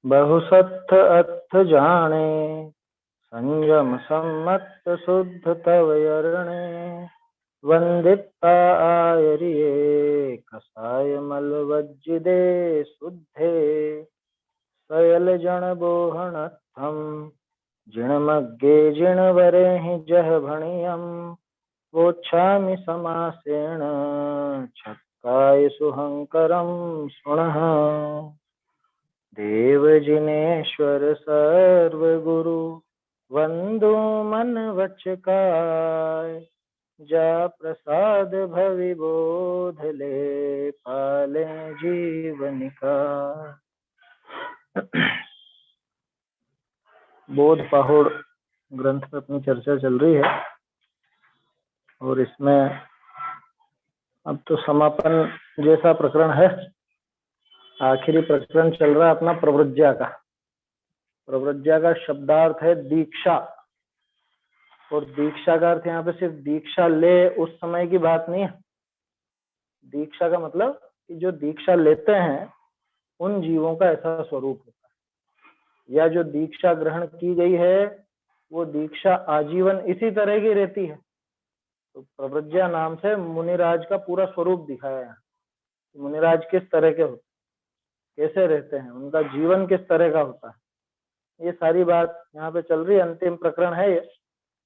बहुसत्थ अर्थ जाने, संयम सम्मत शुद्ध तव अरणे। वंदिता आयरिये कसाय मल वज्जिदे शुद्धे। सयल जन बोहनत्थम जिणमग्गे जिणवरे हि जह भणियम। वोच्छामि समासेन छक्काय सुहंकरम सुणः। देवजिनेश्वर सर्वगुरु वंदो मन वचकाय। जा प्रसाद भवि बोध ले पाले जीवन का। बोध पहाड़ ग्रंथ पर अपनी चर्चा चल रही है और इसमें अब तो समापन जैसा प्रकरण है। आखिरी प्रकरण चल रहा है अपना प्रव्रज्या का। प्रव्रज्या का शब्दार्थ है दीक्षा, और दीक्षा का अर्थ यहाँ पे सिर्फ दीक्षा ले उस समय की बात नहीं है। दीक्षा का मतलब कि जो दीक्षा लेते हैं उन जीवों का ऐसा स्वरूप होता है, या जो दीक्षा ग्रहण की गई है वो दीक्षा आजीवन इसी तरह की रहती है। तो प्रव्रज्या नाम से मुनिराज का पूरा स्वरूप दिखाया है। मुनिराज किस तरह के होते, कैसे रहते हैं, उनका जीवन किस तरह का होता है, ये सारी बात यहाँ पे चल रही है। अंतिम प्रकरण है ये।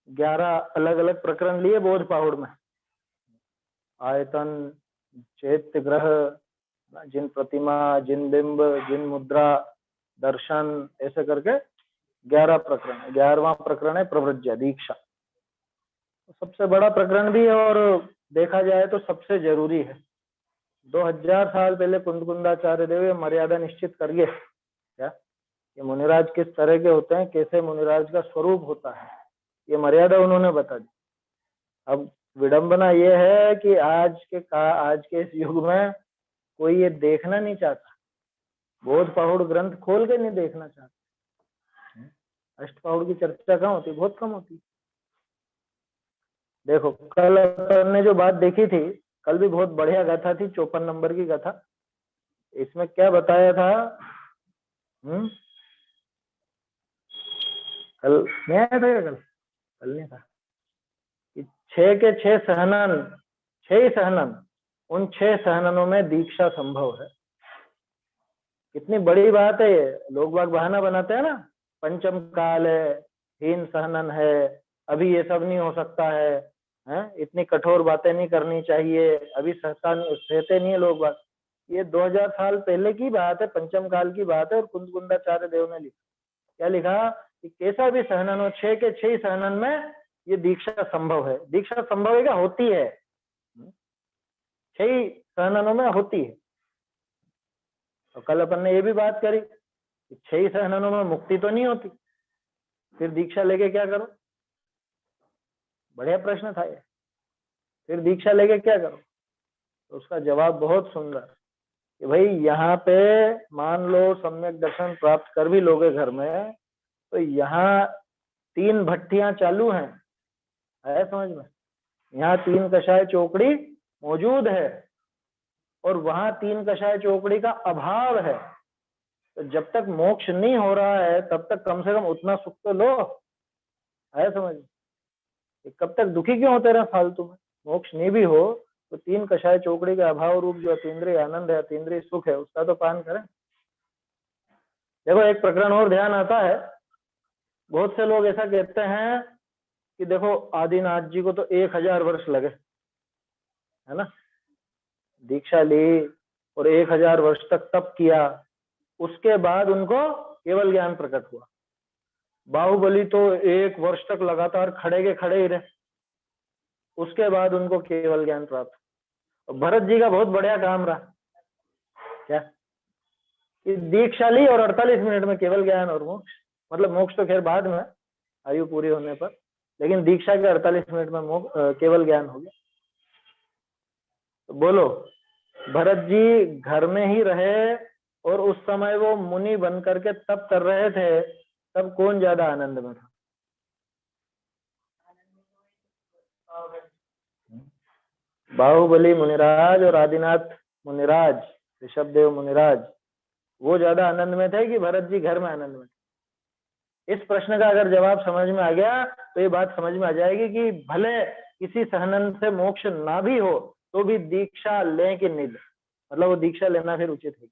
11 अलग अलग प्रकरण लिए बोध पहाड़ में। आयतन, चैत्य ग्रह, जिन प्रतिमा, जिन बिंब, जिन मुद्रा, दर्शन, ऐसे करके 11 प्रकरण है। 11वां प्रकरण है प्रव्रज्या दीक्षा। सबसे बड़ा प्रकरण भी है और देखा जाए तो सबसे जरूरी है। 2000 साल पहले कुंदकुंदाचार्य देव ये मर्यादा निश्चित करिए क्या कि मुनिराज किस तरह के होते हैं, कैसे मुनिराज का स्वरूप होता है, ये मर्यादा उन्होंने बता दी। अब विडंबना ये है कि आज के इस युग में कोई ये देखना नहीं चाहता। बोध पहाड़ ग्रंथ खोल के नहीं देखना चाहता। अष्टपहाड़ की चर्चा कहाँ होती, बहुत कम होती। देखो कल अपन ने जो बात देखी थी, कल भी बहुत बढ़िया गाथा थी, 54 नंबर की गाथा। इसमें क्या बताया था? कल नहीं आया था? कल नहीं था कि 6 के 6 सहनन, 6 ही सहनन, उन 6 सहननों में दीक्षा संभव है। कितनी बड़ी बात है ये। लोग बाग बहाना बनाते हैं ना, पंचम काल है, हीन सहनन है, अभी ये सब नहीं हो सकता है, इतनी कठोर बातें नहीं करनी चाहिए, अभी सहते नहीं है लोग बाग। ये 2000 साल पहले की बात है, पंचम काल की बात है। और कुंदकुंदाचार्य देव ने लिखा, क्या लिखा कि कैसा भी सहनन हो, 6 के 6 सहनन में ये दीक्षा संभव है। दीक्षा संभव है क्या? होती है, 6 सहननों में होती है। तो कल अपन ने ये भी बात करी कि 6 सहननों में मुक्ति तो नहीं होती, फिर दीक्षा लेके क्या करो? बढ़िया प्रश्न था ये। फिर दीक्षा लेके क्या करो? तो उसका जवाब बहुत सुंदर कि भाई यहाँ पे मान लो सम्यक दर्शन प्राप्त कर भी लोगे घर में, तो यहाँ 3 भट्टियां चालू हैं, है समझ में? यहाँ 3 कषाय चौकड़ी मौजूद है और वहां 3 कषाय चौकड़ी का अभाव है। तो जब तक मोक्ष नहीं हो रहा है तब तक कम से कम उतना सुख तो लो, है समझ में? कब तक दुखी क्यों होते रहे फालतू में? मोक्ष नहीं भी हो तो 3 कषाय चौकड़ी के अभाव रूप जो अतीन्द्रिय आनंद है, अतीन्द्रिय सुख है, उसका तो पान करें। देखो एक प्रकरण और ध्यान आता है। बहुत से लोग ऐसा कहते हैं कि देखो आदिनाथ जी को तो 1000 वर्ष लगे, है ना, दीक्षा ली और 1000 वर्ष तक तप किया, उसके बाद उनको केवल ज्ञान प्रकट हुआ। बाहुबली तो 1 वर्ष तक लगातार खड़े के खड़े ही रहे, उसके बाद उनको केवल ज्ञान प्राप्त। और भरत जी का बहुत बढ़िया काम रहा क्या कि दीक्षा ली और 48 मिनट में केवल ज्ञान और मोक्ष। मतलब मोक्ष तो खैर बाद में, आयु पूरी होने पर, लेकिन दीक्षा के 48 मिनट में केवल ज्ञान हो गया। तो बोलो, भरत जी घर में ही रहे और उस समय वो मुनि बन करके तप कर रहे थे, तब कौन ज्यादा आनंद में था? बाहुबली मुनिराज और आदिनाथ मुनिराज, ऋषभदेव मुनिराज, वो ज्यादा आनंद में थे कि भरत जी घर में आनंद में थे? इस प्रश्न का अगर जवाब समझ में आ गया तो ये बात समझ में आ जाएगी कि भले किसी सहनन से मोक्ष ना भी हो तो भी दीक्षा लें कि नहीं लें, मतलब वो दीक्षा लेना फिर उचित है।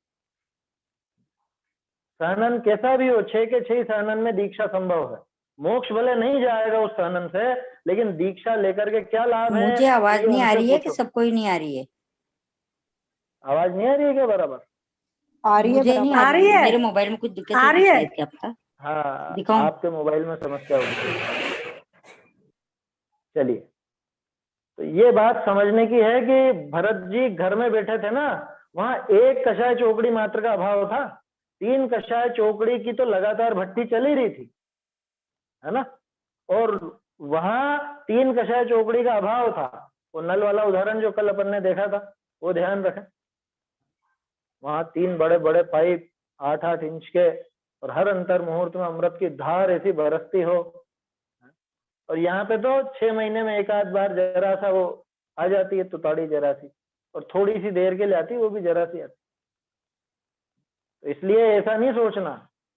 सहनन कैसा भी हो, 6 के 6 सहनन में दीक्षा संभव है। मोक्ष भले नहीं जाएगा उस सहनन से, लेकिन दीक्षा लेकर के क्या लाभ है? मुझे आवाज ये नहीं आ उनसे रही है कि पूछो। सबको ही नहीं आ रही है? आवाज नहीं आ रही है क्या बराबर? आ रही है, मुझे नहीं आ रही है। मेरे मोबाइल में कुछ दिक्कत आ है रही है। शायद, क्या पता। हाँ, दिखाऊं? आपके मोबाइल में समस्या होगी। चलिए, तो ये बात समझने की है कि भरत जी घर में बैठे थे ना, वहां एक कषाय चौकड़ी मात्र का अभाव था। 3 कषाय चौकड़ी की तो लगातार भट्टी चली रही थी, है ना? और वहां 3 कषाय चौकड़ी का अभाव था। वो नल वाला उदाहरण जो कल अपन ने देखा था, वो ध्यान रखें। वहां 3 बड़े बड़े पाइप 8-8 इंच के, और हर अंतर मुहूर्त में अमृत की धार ऐसी बरसती हो। और यहाँ पे तो 6 महीने में एक आध बार जरा सा वो आ जाती है तुताड़ी जरा सी, और थोड़ी सी देर के लिए आती, वो भी जरा सी आती। तो इसलिए ऐसा नहीं सोचना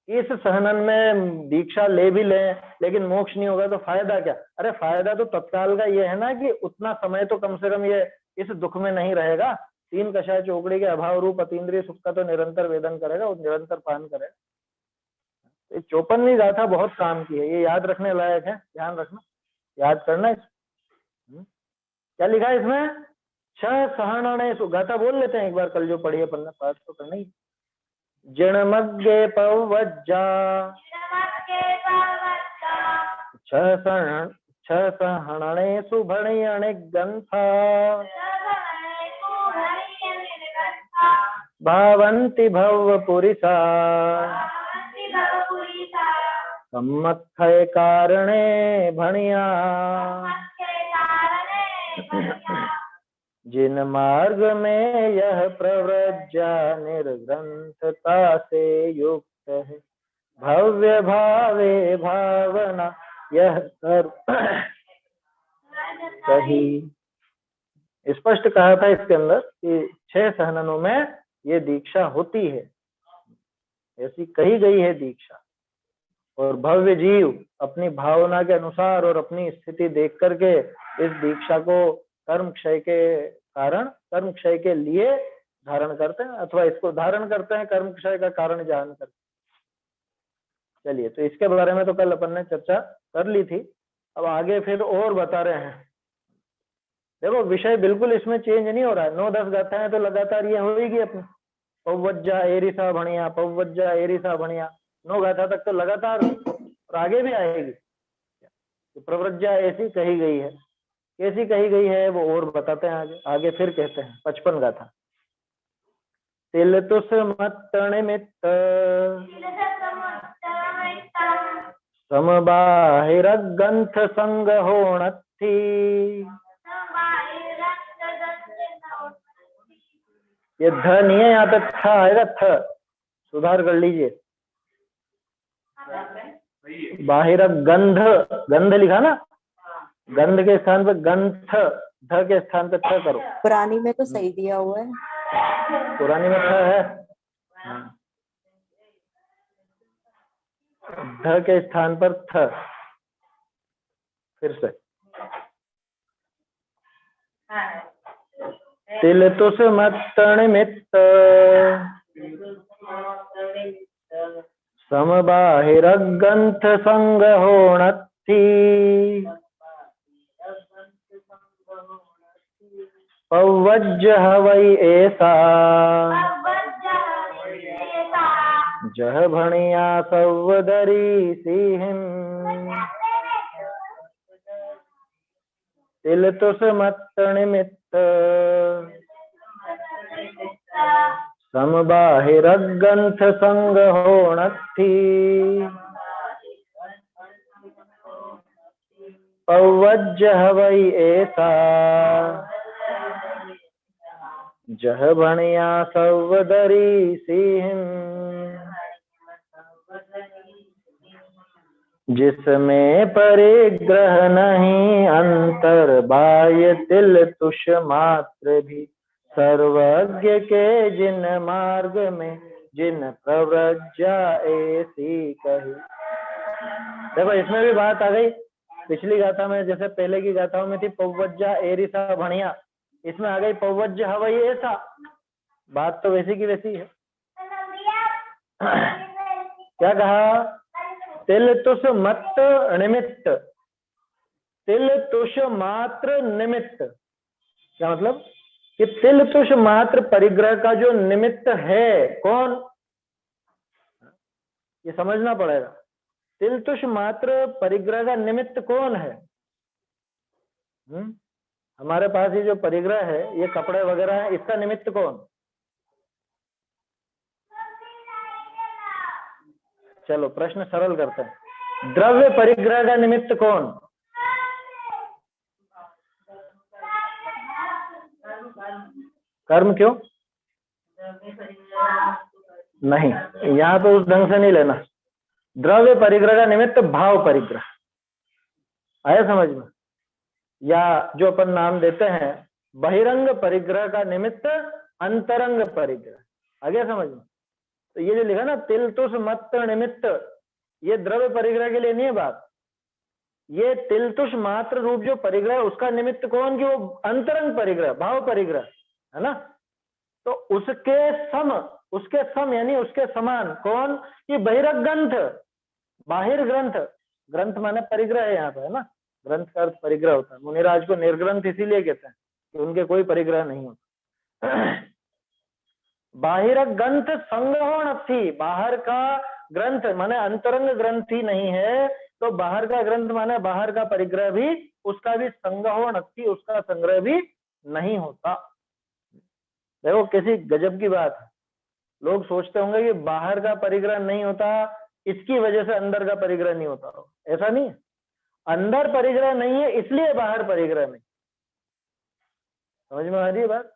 कि इस सहनन में दीक्षा ले भी लें लेकिन मोक्ष नहीं होगा तो फायदा क्या? अरे फायदा तो तत्काल का ये है ना कि उतना समय तो कम से कम ये इस दुख में नहीं रहेगा। 3 कषाय चौकड़ी के अभाव रूप अतीन्द्रिय सुख का तो निरंतर वेदन करेगा और निरंतर पान करेगा। ये 54वीं गाथा बहुत काम की है, ये याद रखने लायक है, ध्यान रखना, याद करना। क्या लिखा है इसमें? 6 सहननेषु, गाथा बोल लेते हैं एक बार, कल जो पढ़ी अपन ने, पाठ तो करना ही। जिणमग्गे पवज्जा 6 सहननेषु भणियणि ग्रन्था भावन्ति भवपुरिसा सम्मत्थय कारणे भणिया जिन मार्ग में यह प्रव्रज्या निर्ग्रंथता से युक्त है, भव्य भावे भावना यह कर सही। स्पष्ट कहा था इसके अंदर कि 6 सहननों में ये दीक्षा होती है, ऐसी कही गई है दीक्षा। और भव्य जीव अपनी भावना के अनुसार और अपनी स्थिति देख करके इस दीक्षा को कर्म क्षय के कारण, कर्म क्षय के लिए धारण करते हैं, अथवा इसको धारण करते हैं कर्म क्षय का कारण जान कर। चलिए, तो इसके बारे में तो कल अपन ने चर्चा कर ली थी। अब आगे फिर और बता रहे हैं। देखो, विषय बिल्कुल इसमें चेंज नहीं हो रहा है। 9-10 गाथाएं तो लगातार ये होगी अपनी, पवज्जा एरिसा भणिया, पवज्जा एरिसा भणिया, 9 गाथा तक तो लगातार, और आगे भी आएगी। तो प्रव्रज्जा ऐसी कही गई है, कैसी कही गई है वो और बताते हैं आगे। आगे फिर कहते हैं 55 गाथा। तिल तुस मत निमित्त समबाहिरग्रंथ संग होणथी, ये ध नहीं है, यहाँ पे थ आएगा, थ सुधार कर लीजिए। बाहिर गंध, गंध लिखा ना, गंध के स्थान पर गंथ, ध के स्थान पे थ करो। पुरानी में तो सही दिया हुआ है, पुरानी में थ है, ध के स्थान पर थ। फिर से तिल तुस मत निमित्त समबाहिरग्रंथ संग होणथी, पवज्ज हवै ऐसा जह भणिया सवदरी सिंह। तिल तुस मत निमित्त समबाहिरग्रंथ संग होणथी, पवज्ज हवै ऐसा जह भणिया सवदरी सिंह। जिसमें परिग्रह नहीं अंतर बाह्य, तिल तुष मात्र भी सर्वज्ञ के जिन मार्ग में जिन प्रव्रज्या ऐसी कही। देखो इसमें भी बात आ गई, पिछली गाथा में जैसे पहले की गाथाओं में थी पौवज्जा एरिसा भणिया, इसमें आ गई पौवज्ज हवई ऐसा। बात तो वैसी की वैसी है। क्या कहा? तिल तुष मत निमित्त, तिल तुष मात्र निमित्त। क्या मतलब? कि तिल तुष मात्र परिग्रह का जो निमित्त है कौन, ये समझना पड़ेगा। तिल तुष मात्र परिग्रह का निमित्त कौन है? हमारे पास ये जो परिग्रह है, ये कपड़े वगैरह है, इसका निमित्त कौन? चलो प्रश्न सरल करते हैं। द्रव्य परिग्रह का निमित्त कौन? कर्म। क्यों नहीं, यहाँ पे उस ढंग से नहीं लेना। द्रव्य परिग्रह का निमित्त भाव परिग्रह, आया समझ में? या जो अपन नाम देते हैं बहिरंग परिग्रह का निमित्त अंतरंग परिग्रह, आ गया समझ में? तो ये जो लिखा ना तिल तुष मत निमित्त, ये द्रव्य परिग्रह के लिए नहीं है बात। ये तिल तुष मात्र रूप जो परिग्रह है उसका निमित्त कौन? कि वो अंतरंग परिग्रह, भाव परिग्रह है ना। तो उसके सम यानी उसके समान कौन? कि बहिर्ग्रंथ, बाहिर ग्रंथ। ग्रंथ माने परिग्रह है यहाँ पे, है ना। ग्रंथ का अर्थ परिग्रह होता है। मुनिराज को निर्ग्रंथ इसीलिए कहते हैं कि उनके कोई परिग्रह नहीं होता। बाहिर ग्रंथ संग्रहण थी, बाहर का ग्रंथ माने अंतरंग ग्रंथ ही नहीं है, तो बाहर का ग्रंथ माने बाहर का परिग्रह भी, उसका भी संग्रहण थी, उसका संग्रह भी नहीं होता। देखो किसी गजब की बात है, लोग सोचते होंगे कि बाहर का परिग्रह नहीं होता इसकी वजह से अंदर का परिग्रह नहीं होता। ऐसा नहीं है, अंदर परिग्रह नहीं है इसलिए बाहर परिग्रह नहीं। समझ में आ रही है बात?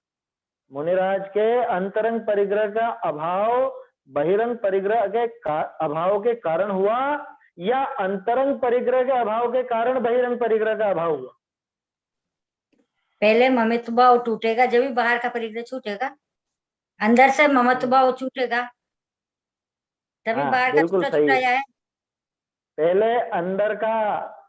मुनिराज के अंतरंग परिग्रह का अभाव बहिरंग परिग्रह के अभाव के कारण हुआ, या अंतरंग परिग्रह के अभाव के कारण बहिरंग परिग्रह का अभाव हुआ? पहले ममत्व भाव टूटेगा जब भी बाहर का परिग्रह छूटेगा, अंदर से ममत्व भाव छूटेगा तभी बाहर का बिल्कुल छूटा सही छूटा है। जाए। पहले अंदर का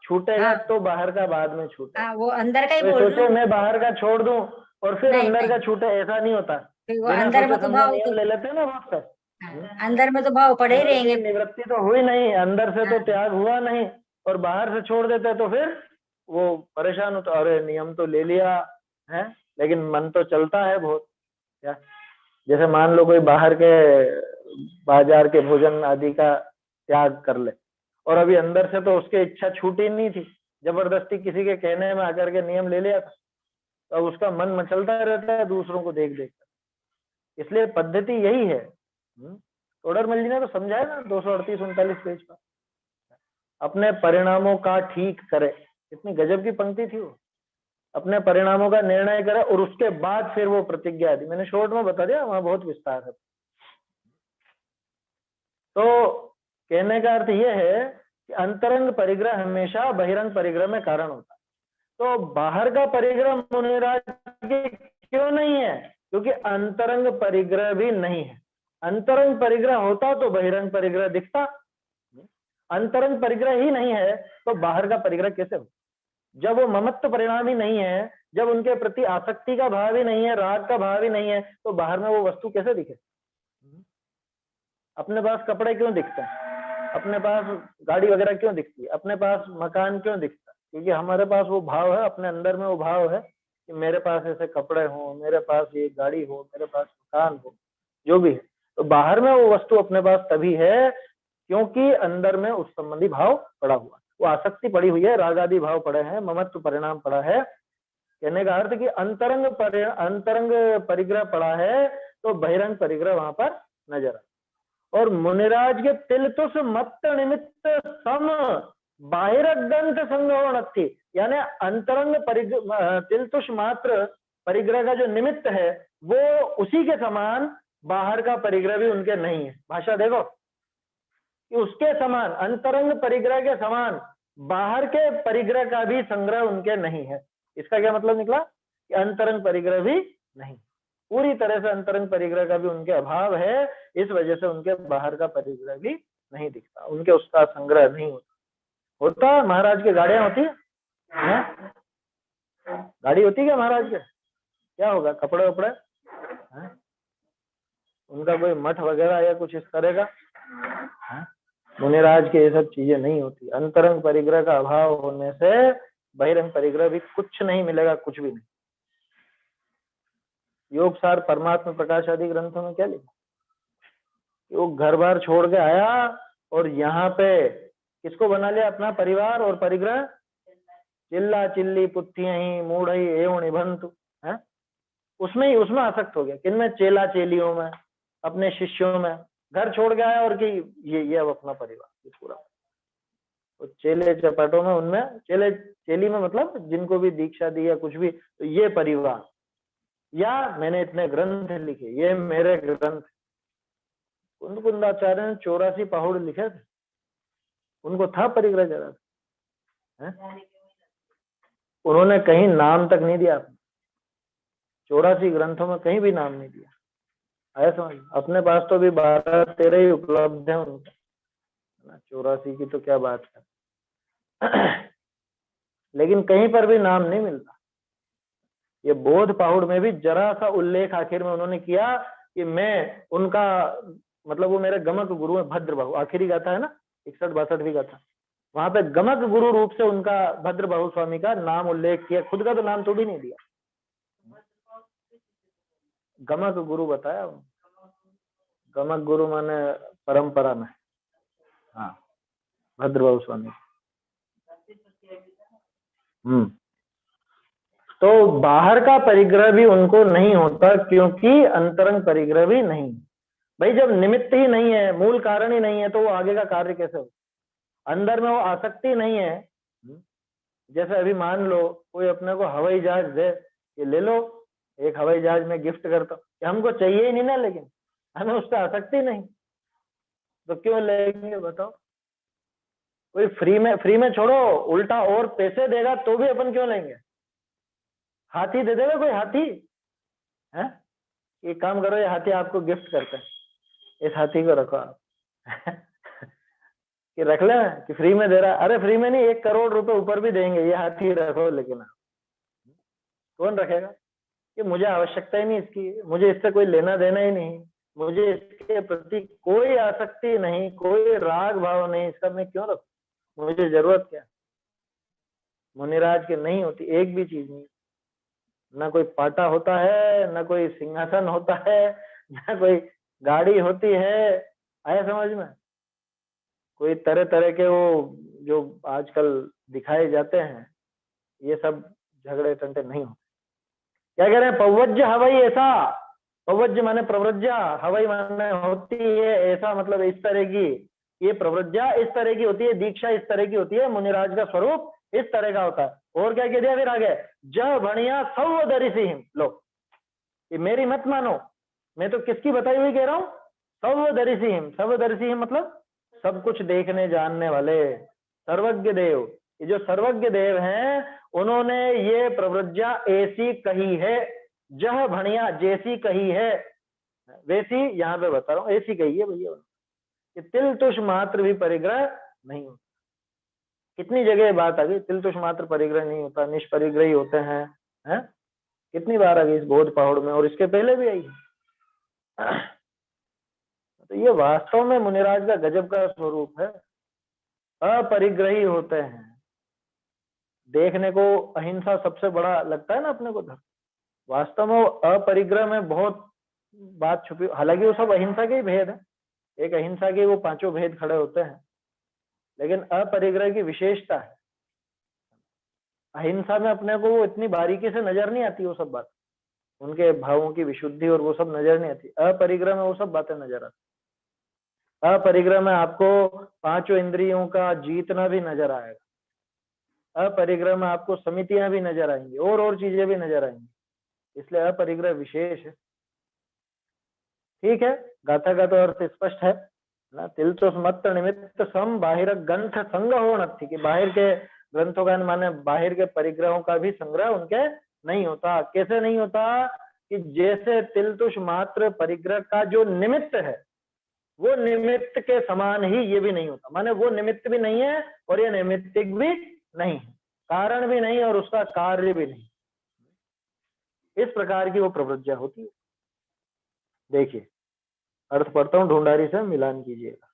छूटेगा हाँ। तो बाहर का बाद में छूटेगा। हाँ, वो अंदर का ही तो बोल सोचे मैं बाहर का छोड़ दूं और फिर नहीं, अंदर नहीं। का छूटे, ऐसा नहीं होता। वो बिना अंदर में सोचे तो समझे भाव नियम तो ले लेते हैं ना बहुत से। अंदर में तो भाव पड़े ही रहेंगे। निवृत्ति तो हुई नहीं, अंदर से तो हाँ। त्याग हुआ नहीं, और बाहर से छोड़ देते तो फिर वो परेशान होता, अरे नियम तो ले लिया है लेकिन मन तो चलता है बहुत। क्या जैसे मान लो कोई बाहर के बाजार के भोजन आदि का त्याग कर ले, और अभी अंदर से तो उसकी इच्छा छूटी नहीं थी, जबरदस्ती किसी के कहने में आकर के नियम ले लिया था, तो उसका मन मचलता रहता है दूसरों को देख देख कर। इसलिए पद्धति यही है। टोडरमल जी ने तो समझाया ना 238-39 पेज पर, अपने परिणामों का ठीक करे। कितनी गजब की पंक्ति थी वो। अपने परिणामों का निर्णय करे और उसके बाद फिर वो प्रतिज्ञा दी। मैंने शॉर्ट में बता दिया, वहां बहुत विस्तार है। तो कहने का अर्थ यह है कि अंतरंग परिग्रह हमेशा बहिरंग परिग्रह में कारण होता है। तो बाहर का परिग्रह मुनिराज के क्यों नहीं है? क्योंकि अंतरंग परिग्रह भी नहीं है। अंतरंग परिग्रह होता तो बहिरंग परिग्रह दिखता। अंतरंग परिग्रह ही नहीं है तो बाहर का परिग्रह कैसे हो? जब वो ममत्व परिणाम ही नहीं है, जब उनके प्रति आसक्ति का भाव ही नहीं है, राग का भाव ही नहीं है, तो बाहर में वो वस्तु कैसे दिखे? अपने पास कपड़े क्यों दिखते हैं? अपने पास गाड़ी वगैरह क्यों दिखती है? अपने पास मकान क्यों दिखता है? क्योंकि हमारे पास वो भाव है, अपने अंदर में वो भाव है कि मेरे पास ऐसे कपड़े हो, मेरे पास ये गाड़ी हो, मेरे पास मकान हो, जो भी है। तो बाहर में वो वस्तु अपने पास तभी है क्योंकि अंदर में उस संबंधी भाव पड़ा हुआ, वो आसक्ति पड़ी हुई है, राग आदि भाव पड़े हैं, ममत्व परिणाम पड़ा है। कहने का अर्थ कि अंतरंग परिग्रह पड़ा है तो बहिरंग परिग्रह वहां पर नजर आए। और मुनिराज के तिल तुष मत निमित्त सम बाहिर ग्रंथ संग्रहण थी, यानी अंतरंग तिल तुष मात्र परिग्रह का जो निमित्त है वो उसी के समान बाहर का परिग्रह भी उनके नहीं है। भाषा देखो कि उसके समान, अंतरंग परिग्रह के समान बाहर के परिग्रह का भी संग्रह उनके नहीं है। इसका क्या मतलब निकला? कि अंतरंग परिग्रह भी नहीं, पूरी तरह से अंतरंग परिग्रह का भी उनके अभाव है, इस वजह से उनके बाहर का परिग्रह भी नहीं दिखता, उनके उसका संग्रह नहीं होता। महाराज की गाड़ियां होती है? गाड़ी होती है क्या महाराज के? क्या होगा, कपड़े वपड़े हैं? उनका कोई मठ वगैरह या कुछ इस तरह का है? मुनिराज के ये सब चीजें नहीं होती। अंतरंग परिग्रह का अभाव होने से बहिरंग परिग्रह भी कुछ नहीं मिलेगा, कुछ भी नहीं। योग सार, परमात्मा प्रकाश आदि ग्रंथों में क्या लिखा? वो घर बार छोड़ के आया और यहाँ पे किसको बना लिया अपना परिवार और परिग्रह? चिल्ला चिल्ली पुत्थियां ही मूढ़ ही एवं निबंधु है, उसमें आसक्त हो गया। किनमें? चेला चेलियों में, अपने शिष्यों में। घर छोड़ के आया और कि ये अब अपना परिवार, ये पूरा। तो चेले चपाटों में, उनमें चेले चेली में मतलब जिनको भी दीक्षा दी या कुछ भी, तो ये परिवार, या मैंने इतने ग्रंथ लिखे, ये मेरे ग्रंथ। कुंद कुंदाचार्य ने 84 पहाड़ लिखे थे, उनको था परिग्रह जरा है? उन्होंने कहीं नाम तक नहीं दिया, 84 ग्रंथों में कहीं भी नाम नहीं दिया। आया समझ? अपने पास तो भी 12-13 ही उपलब्ध है उनका, 84 की तो क्या बात है। लेकिन कहीं पर भी नाम नहीं मिलता। ये बोध पहाड़ में भी जरा सा उल्लेख आखिर में उन्होंने किया कि मैं उनका मतलब वो मेरे गमक गुरु है भद्रबाहु, आखिरी गाथा है ना 61-62 गाथा, वहां पे गमक गुरु रूप से उनका भद्रबाहु स्वामी का नाम उल्लेख किया, खुद का तो नाम तो भी नहीं दिया, गमक गुरु बताया। गमक गुरु माने परंपरा में, हाँ, भद्रबाहु स्वामी। तो बाहर का परिग्रह भी उनको नहीं होता, क्योंकि अंतरंग परिग्रह भी नहीं। भाई जब निमित्त ही नहीं है, मूल कारण ही नहीं है, तो वो आगे का कार्य कैसे हो? अंदर में वो आसक्ति नहीं है। जैसे अभी मान लो कोई अपने को हवाई जहाज दे, ये ले लो, एक हवाई जहाज में गिफ्ट करता हूँ, हमको चाहिए ही नहीं ना, लेकिन हमें उससे आसक्ति नहीं, तो क्यों लेंगे बताओ? कोई फ्री में छोड़ो, उल्टा और पैसे देगा तो भी अपन क्यों लेंगे? हाथी दे देगा कोई, हाथी है, एक काम करो, ये हाथी आपको गिफ्ट करते हैं, इस हाथी को रखो आप। कि रख ले कि फ्री में दे रहा, अरे फ्री में नहीं, 1 करोड़ रुपए ऊपर भी देंगे, ये हाथी रखो, लेकिन आप कौन रखेगा? कि मुझे आवश्यकता ही नहीं इसकी, मुझे इससे कोई लेना देना ही नहीं, मुझे इसके प्रति कोई आसक्ति नहीं, कोई राग भाव नहीं, इसका मैं क्यों रखूं? मुझे जरूरत क्या? मुनिराज के नहीं होती एक भी चीज नहीं, ना कोई पाटा होता है, ना कोई सिंहासन होता है, ना कोई गाड़ी होती है। आया समझ में? कोई तरह तरह के वो जो आजकल दिखाए जाते हैं, ये सब झगड़े टंटे नहीं होते। क्या कह रहे हैं? पवज्य हवाई ऐसा, पवज्य माने प्रव्रज्या, हवाई माने होती है ऐसा, मतलब इस तरह की, ये प्रव्रज्या इस तरह की होती है, दीक्षा इस तरह की होती है, मुनिराज का स्वरूप इस तरह का होता है। और क्या कह दिया फिर आगे? ज भणिया सौदरिसिहिम, लो ये मेरी मत मानो, मैं तो किसकी बताई हुई कह रहा हूँ? सौदरिसिहिम। सौदरिसिहिम मतलब सब कुछ देखने जानने वाले, सर्वज्ञ देव। ये जो सर्वज्ञ देव हैं, उन्होंने ये प्रव्रज्या ऐसी कही है, जह भणिया जैसी कही है, वैसी यहाँ पे बता रहा हूँ, ऐसी कही है भैया। कि तिल तुष मात्र भी परिग्रह नहीं होता। कितनी जगह बात आ गई, तिल तुष मात्र परिग्रह नहीं होता, निष्परिग्रही होते हैं, हैं? कितनी बार आ गई इस बोध पहाड़ में, और इसके पहले भी आई। तो ये वास्तव में मुनिराज का गजब का स्वरूप है। अपरिग्रही होते हैं। देखने को अहिंसा सबसे बड़ा लगता है ना अपने को धर्म, वास्तव में वो अपरिग्रह में बहुत बात छुपी। हालांकि वो सब अहिंसा के ही भेद है, एक अहिंसा के वो 5 भेद खड़े होते हैं, लेकिन अपरिग्रह की विशेषता है। अहिंसा में अपने को वो इतनी बारीकी से नजर नहीं आती, वो सब बात, उनके भावों की विशुद्धि और वो सब नजर नहीं आती। अपरिग्रह में वो सब बातें नजर आती। अपरिग्रह में आपको 5 इंद्रियों का जीतना भी नजर आएगा। अपरिग्रह में आपको समितियां भी नजर आएंगी, और चीजें भी नजर आएंगी, इसलिए अपरिग्रह विशेष है। ठीक है, गाथा का तो अर्थ स्पष्ट है ना। तिल तो मत निमित्त सम बाहिर ग्रंथ संग हो नथी, कि बाहर के ग्रंथों का माने बाहर के परिग्रहों का भी संग्रह उनके नहीं होता। कैसे नहीं होता? कि जैसे तिलतुष मात्र परिग्रह का जो निमित्त है वो निमित्त के समान ही ये भी नहीं होता, माने वो निमित्त भी नहीं है और ये नैमित्तिक भी नहीं है, कारण भी नहीं और उसका कार्य भी नहीं। इस प्रकार की वो प्रवृत्तियां होती है। देखिए अर्थ पढ़ता हूं, ढूंढारी से मिलान कीजिएगा।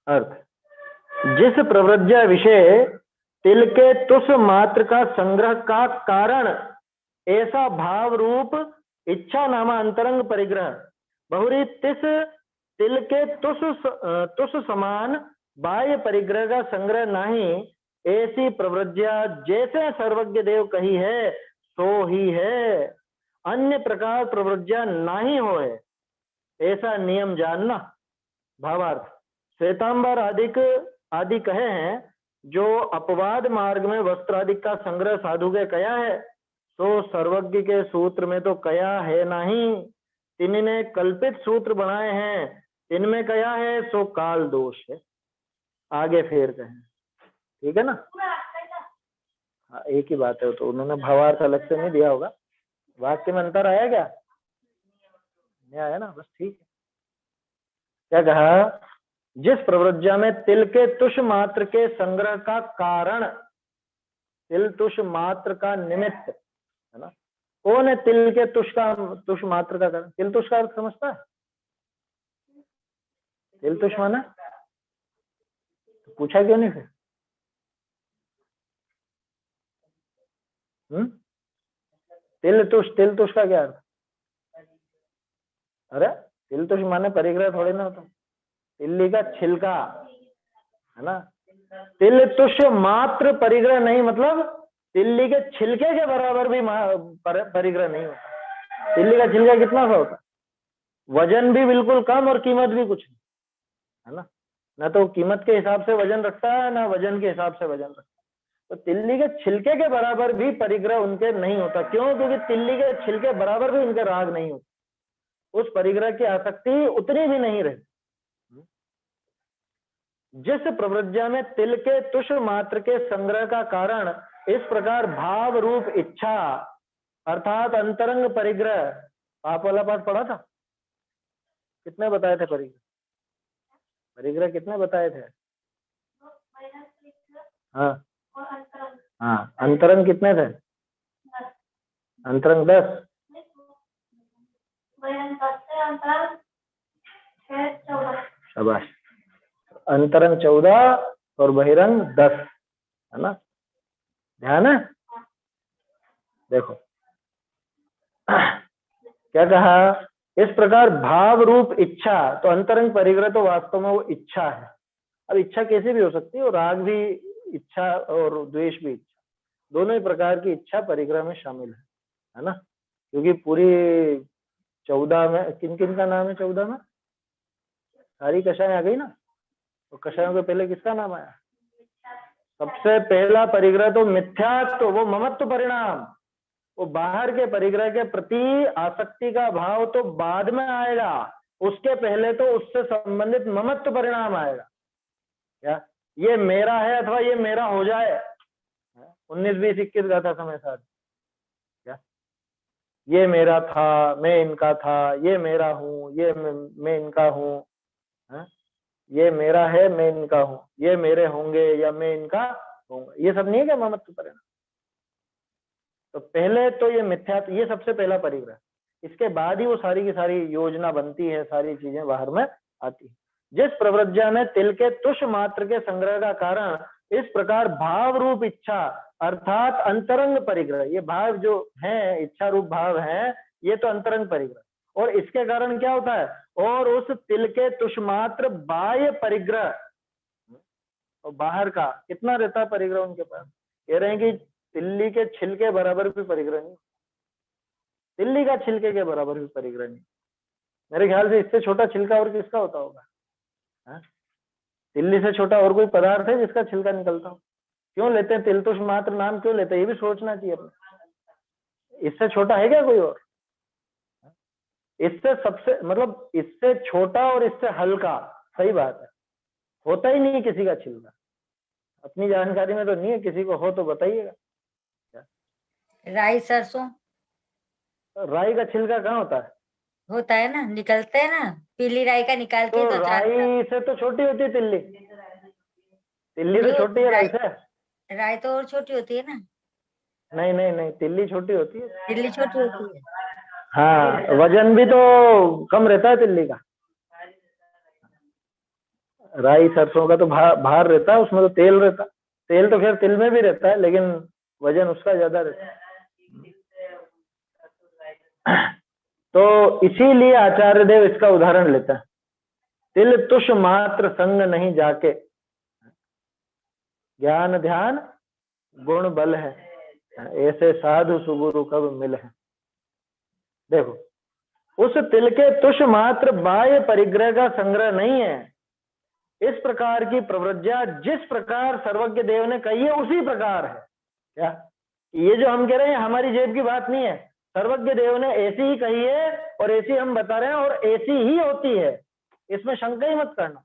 अर्थ, जिस प्रवृत्तिया विषय तिल के तुष मात्र का संग्रह का कारण ऐसा भाव रूप इच्छा नामा अंतरंग परिग्रह बहुरी तिल के तुष समान बाह्य परिग्रह का संग्रह नहीं, ऐसी प्रवृत्तियां जैसे सर्वज्ञ देव कही है सो ही है, अन्य प्रकार प्रवृत्तियां नहीं होए, ऐसा नियम जानना। भावार्थ, श्वेतांबर आदि कहे हैं, जो अपवाद मार्ग में वस्त्र आदि का संग्रह साधु के कया है, तो सर्वज्ञ के सूत्र में तो कया है नहीं, तिन्होंने कल्पित सूत्र बनाए हैं, इनमें कया है सो काल दोष है। आगे फेर कहें, ठीक है ना। हाँ एक ही बात है, तो उन्होंने भावार्थ अलग से नहीं दिया होगा, वाक्य में अंतर आया क्या, नहीं आया ना, बस ठीक है। क्या कहा, जिस प्रवृत्तिया में तिल के तुष मात्र के संग्रह का कारण तिल तुष मात्र का निमित्त है ना, कौन है तिल के तुष मात्र का कारण? तिल तुष का अर्थ समझता है? तिल तुष माना तो पूछा क्यों नहीं फिर? तिल तुष का क्या अर्थ? अरे तिल तुष माने परिग्रह थोड़ी ना होता, तिल्ली का छिलका है ना। तिल तुष मात्र परिग्रह नहीं, मतलब तिल्ली के छिलके के बराबर भी परिग्रह नहीं होता। तिल्ली का छिलका कितना सा होता, वजन भी बिल्कुल कम और कीमत भी कुछ नहीं, है ना। ना तो कीमत के हिसाब से वजन रखता है, ना वजन के हिसाब से वजन रखता है। तो तिल्ली के छिलके के बराबर भी परिग्रह उनके नहीं होता। क्यों? क्योंकि तिल्ली के छिलके बराबर भी उनके राग नहीं होते, उस परिग्रह की आसक्ति उतनी भी नहीं रहती। जिस प्रवृत्तिया में तिल के तुष मात्र के संग्रह का कारण इस प्रकार भाव रूप इच्छा अर्थात अंतरंग परिग्रह, आप वाला पाठ पढ़ा था, कितने बताए थे परिग्रह? परिग्रह कितने बताए थे? हाँ हाँ, अंतरंग कितने थे? अंतरंग 10, शाबाश। अंतरंग 14 और बहिरंग 10, है ना, ध्यान है। देखो क्या कहा, इस प्रकार भाव रूप इच्छा, तो अंतरंग परिग्रह तो वास्तव में वो इच्छा है। अब इच्छा कैसे भी हो सकती है, और राग भी इच्छा और द्वेष भी इच्छा, दोनों ही प्रकार की इच्छा परिग्रह में शामिल है ना। क्योंकि पूरी 14 में किन किन का नाम है? 14 में सारी कषाएं आ गई ना, तो कषायों के पहले किसका नाम आया? सबसे पहला परिग्रह तो मिथ्यात्व, वो ममत्व परिणाम, वो बाहर के परिग्रह के प्रति आसक्ति का भाव तो बाद में आएगा, उसके पहले तो उससे संबंधित ममत्व परिणाम आएगा। क्या ये मेरा है अथवा ये मेरा हो जाए? 19, 20, 21 गाथा समय साथ, क्या ये मेरा था, मैं इनका था, ये मेरा हूं, ये मैं इनका हूं, ये मेरा है, मैं इनका हूं, ये मेरे होंगे या मैं इनका होऊंगा, ये सब नहीं है क्या ममत्व परिणाम? तो पहले तो ये मिथ्या, ये सबसे पहला परिग्रह, इसके बाद ही वो सारी की सारी योजना बनती है, सारी चीजें बाहर में आती है। जिस प्रवृत्तिया में तिल के तुष मात्र के संग्रह का कारण इस प्रकार भाव रूप इच्छा अर्थात अंतरंग परिग्रह, ये भाव जो है इच्छा रूप भाव है, ये तो अंतरंग परिग्रह, और इसके कारण क्या होता है, और उस तिल के तुष मात्र बाह्य परिग्रह, और बाहर का कितना रहता है परिग्रह उनके पास? कह रहे हैं कि तिल्ली के छिलके बराबर भी परिग्रह नहीं, तिल्ली का छिलके के बराबर भी परिग्रह नहीं। मेरे ख्याल से इससे छोटा छिलका और किसका होता होगा? तिल्ली से छोटा और कोई पदार्थ है जिसका छिलका निकलता हो? क्यों लेते हैं तिलतुष मात्र नाम, क्यों लेते हैं, ये भी सोचना चाहिए अपने। इससे छोटा है क्या कोई और? इससे सबसे मतलब इससे छोटा और इससे हल्का, सही बात है, होता ही नहीं किसी का छिलका। अपनी जानकारी में तो नहीं है, किसी को हो तो बताइएगा। राई सरसों राई का छिलका कहाँ होता है? होता है ना, निकलते हैं ना, पीली राई का निकाल के तो तो अचार राई से तो छोटी होती है तिल्ली, तिल्ली तो नहीं छोटी होती है राई राई। से। राई तो और छोटी होती है ना, नहीं नहीं नहीं, तिल्ली छोटी होती है। तिल्ली छोटी होती है। हाँ, वजन भी तो कम रहता है तिल्ली का। राई सरसों का तो भार रहता है, उसमें तो तेल रहता है। तेल तो खैर तिल में भी रहता है, लेकिन वजन उसका ज्यादा रहता है। तो इसीलिए आचार्य देव इसका उदाहरण लेते हैं, तिल तुष मात्र संग नहीं जाके, ज्ञान ध्यान गुण बल है, ऐसे साधु सुगुरु कब मिल है। देखो, उस तिल के तुष मात्र बाह्य परिग्रह का संग्रह नहीं है। इस प्रकार की प्रवृत्तियां जिस प्रकार सर्वज्ञ देव ने कही है उसी प्रकार है। क्या ये जो हम कह रहे हैं हमारी जेब की बात नहीं है, सर्वज्ञ देव ने ऐसी ही कही है और ऐसी हम बता रहे हैं और ऐसी ही होती है, इसमें शंका ही मत करना।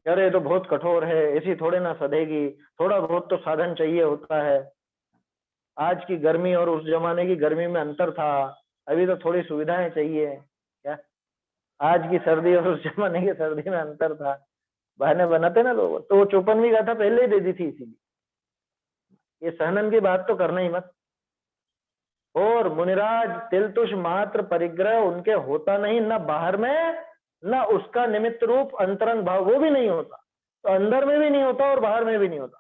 अरे ये तो बहुत कठोर है, ऐसी थोड़े ना सधेगी, थोड़ा बहुत तो साधन चाहिए होता है। आज की गर्मी और उस जमाने की गर्मी में अंतर था, अभी तो थोड़ी सुविधाएं चाहिए। क्या आज की सर्दी और उस जमाने की सर्दी में अंतर था, बहाने बनाते ना लोग। तो वो 54वीं गाथा पहले ही दे दी थी, इसीलिए ये सहनन की बात तो करना ही मत। और मुनिराज तिलतुष मात्र परिग्रह उनके होता नहीं, न बाहर में न उसका निमित्त रूप अंतरंग भाव, वो भी नहीं होता। तो अंदर में भी नहीं होता और बाहर में भी नहीं होता।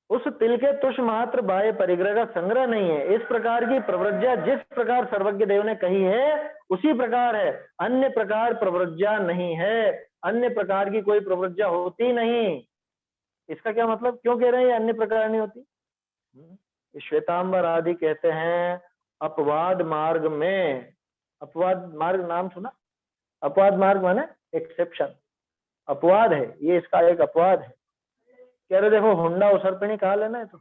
उस तिल के तुष मात्र बाह्य परिग्रह का संग्रह नहीं है। इस प्रकार की प्रवृत्तियां जिस प्रकार सर्वज्ञ देव ने कही है उसी प्रकार है, अन्य प्रकार प्रवृत्तियां नहीं है। अन्य प्रकार की कोई प्रवृत्तियां होती नहीं। इसका क्या मतलब, क्यों कह रहे हैं अन्य प्रकार नहीं होती? श्वेतांबर आदि कहते हैं अपवाद मार्ग में, अपवाद मार्ग नाम सुना? अपवाद मार्ग माने एक्सेप्शन, अपवाद है ये, इसका एक अपवाद है। कह रहे देखो हुंडा उसर्पिणी काल है ना, तो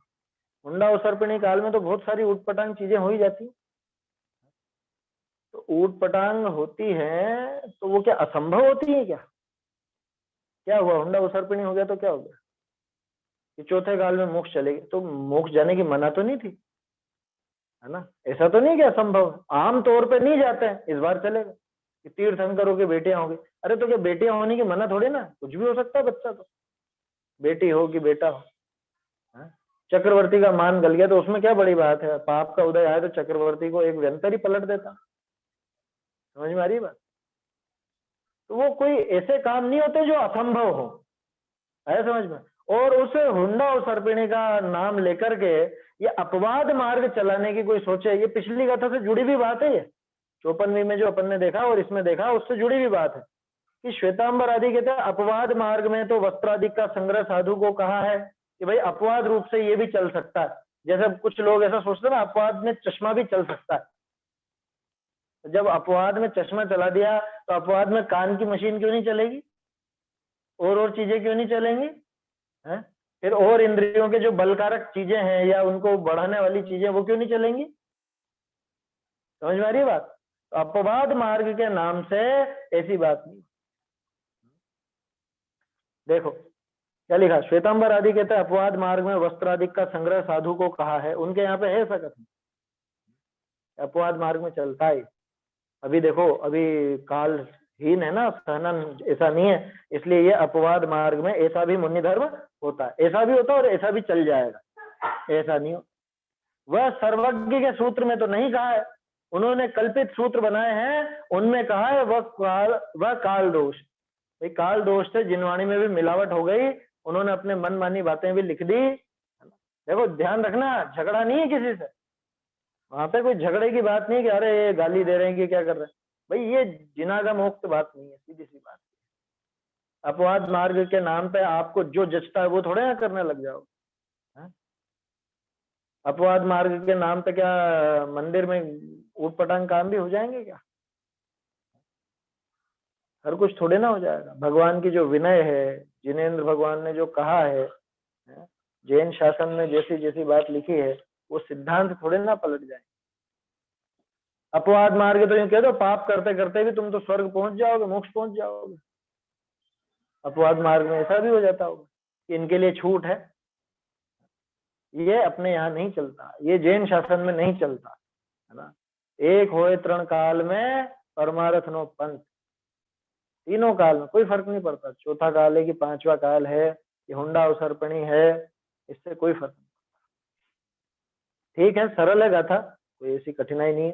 हुंडा उसर्पिणी काल में तो बहुत सारी ऊटपटांग चीजें हो ही जाती। तो ऊटपटांग होती है तो वो क्या असंभव होती है क्या? क्या हुआ, हुंडा उसर्पिणी हो गया तो क्या हो गया कि चौथे काल में मोक्ष चलेगी? तो मोक्ष जाने की मना तो नहीं थी, है ना? ऐसा तो नहीं कि असंभव, आम तौर पे नहीं जाते हैं, इस बार चलेगा कि तीर्थंकरों की बेटियां होंगी। अरे तो क्या बेटियां होने की मना थोड़ी ना, कुछ भी हो सकता है बच्चा, तो बेटी हो कि बेटा हो। चक्रवर्ती का मान गल गया तो उसमें क्या बड़ी बात है? पाप का उदय आए तो चक्रवर्ती को एक व्यंतर ही पलट देता। समझ में आ रही बात? तो वो कोई ऐसे काम नहीं होते जो असंभव हो, है समझ में? और उस हुंडा उसर्पिणी का नाम लेकर के ये अपवाद मार्ग चलाने की कोई सोचे, ये पिछली कथा से जुड़ी हुई बात है। ये 54वीं में जो अपन ने देखा और इसमें देखा उससे जुड़ी हुई बात है कि श्वेतांबर आदि कहते हैं अपवाद मार्ग में तो वस्त्रादिक का संग्रह साधु को कहा है कि भाई अपवाद रूप से ये भी चल सकता है। जैसे कुछ लोग ऐसा सोचते हैं ना, अपवाद में चश्मा भी चल सकता है। जब अपवाद में चश्मा चला दिया तो अपवाद में कान की मशीन क्यों नहीं चलेगी, और चीजें क्यों नहीं चलेंगी? है फिर और इंद्रियों के जो बलकारक चीजें हैं या उनको बढ़ाने वाली चीजें वो क्यों नहीं चलेंगी? समझ में आ रही है बात? तो अपवाद मार्ग के नाम से ऐसी बात नहीं। देखो क्या लिखा, श्वेतांबर आदि कहते हैं अपवाद मार्ग में वस्त्रादिक का संग्रह साधु को कहा है। उनके यहाँ पे है ऐसा कथन, अपवाद मार्ग में चलता है। अभी देखो अभी कालहीन है ना, सहनन ऐसा नहीं है, इसलिए ये अपवाद मार्ग में ऐसा भी मुनि धर्म होता है, ऐसा भी होता है और ऐसा भी चल जाएगा, ऐसा नहीं हो। वह सर्वज्ञ के सूत्र में तो नहीं कहा है, उन्होंने कल्पित सूत्र बनाए हैं, उनमें कहा है वह काल दोष। भाई काल दोष से जिनवाणी में भी मिलावट हो गई, उन्होंने अपने मन मानी बातें भी लिख दी। देखो ध्यान रखना, झगड़ा नहीं है किसी से, वहां पे कोई झगड़े की बात नहीं कि अरे ये गाली दे रहे हैं कि क्या कर रहे हैं। भाई ये जिनागा मुक्त बात नहीं है, सीधी सी बात। अपवाद मार्ग के नाम पे आपको जो जचता है वो थोड़े ना करने लग जाओ। अपवाद मार्ग के नाम पे क्या मंदिर में ऊटपटांग काम भी हो जाएंगे क्या? हर कुछ थोड़े ना हो जाएगा। भगवान की जो विनय है, जिनेन्द्र भगवान ने जो कहा है, जैन शासन में जैसी जैसी बात लिखी है, वो सिद्धांत थोड़े ना पलट जाए। अपवाद मार्ग तो यूं कह दो पाप करते करते भी तुम तो स्वर्ग पहुंच जाओगे, मोक्ष पहुंच जाओगे। अपवाद मार्ग में ऐसा भी हो जाता होगा कि इनके लिए छूट है। ये अपने यहाँ नहीं चलता, ये जैन शासन में नहीं चलता, है ना। एक होए तरण काल में परमारथ नो पंथ, तीनों काल में कोई फर्क नहीं पड़ता, चौथा काल है कि पांचवा काल है कि हुंडा अवसर्पणी है, इससे कोई फर्क नहीं। ठीक है, सरल है गाथा, कोई ऐसी कठिनाई नहीं है।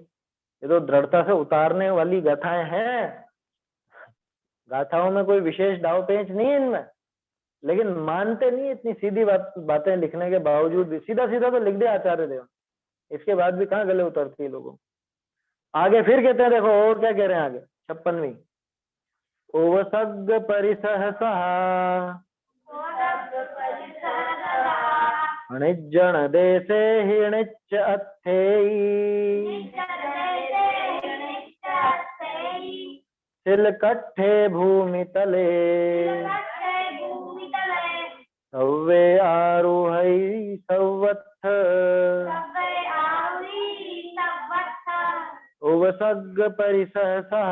ये तो दृढ़ता से उतारने वाली गाथाएं हैं, गाथाओं में कोई विशेष दाव पेंच नहीं है इनमें, लेकिन मानते नहीं इतनी सीधी बातें लिखने के बावजूद भी। सीधा सीधा तो लिख दिया आचार्य देव, इसके बाद भी कहाँ गले उतरती है लोगों। आगे फिर कहते हैं, देखो और क्या कह रहे हैं आगे, 56वीं। ओवसग्ग परिसहसा अणिज्जन देशे हिणिच्च अत्थेयी सिलकट्ठे भूमितले सव्वे आरुहै सवत्थ ओवसग्ग परिसहसा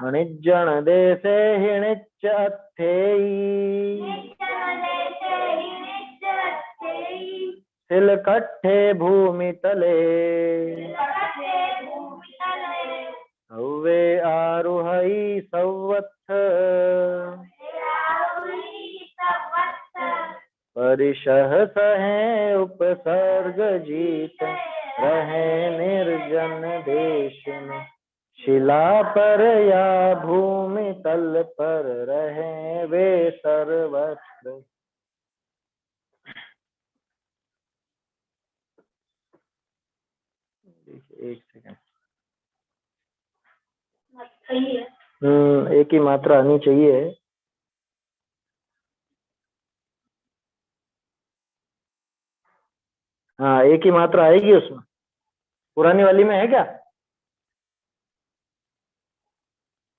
मणिज्जन देशे हिणिच्च अत्थेयी सिलकट्ठे भूमितले सव्वे आरुहै सवत्थ परिशह सहे उपसर्ग जीत रहे निर्जन देश में शिला पर या भूमि तल पर रहे वे सर्वत्र। एक सेकंड, एक ही मात्रा आनी चाहिए। हाँ, एक ही मात्रा आएगी उसमें, पुरानी वाली में है क्या?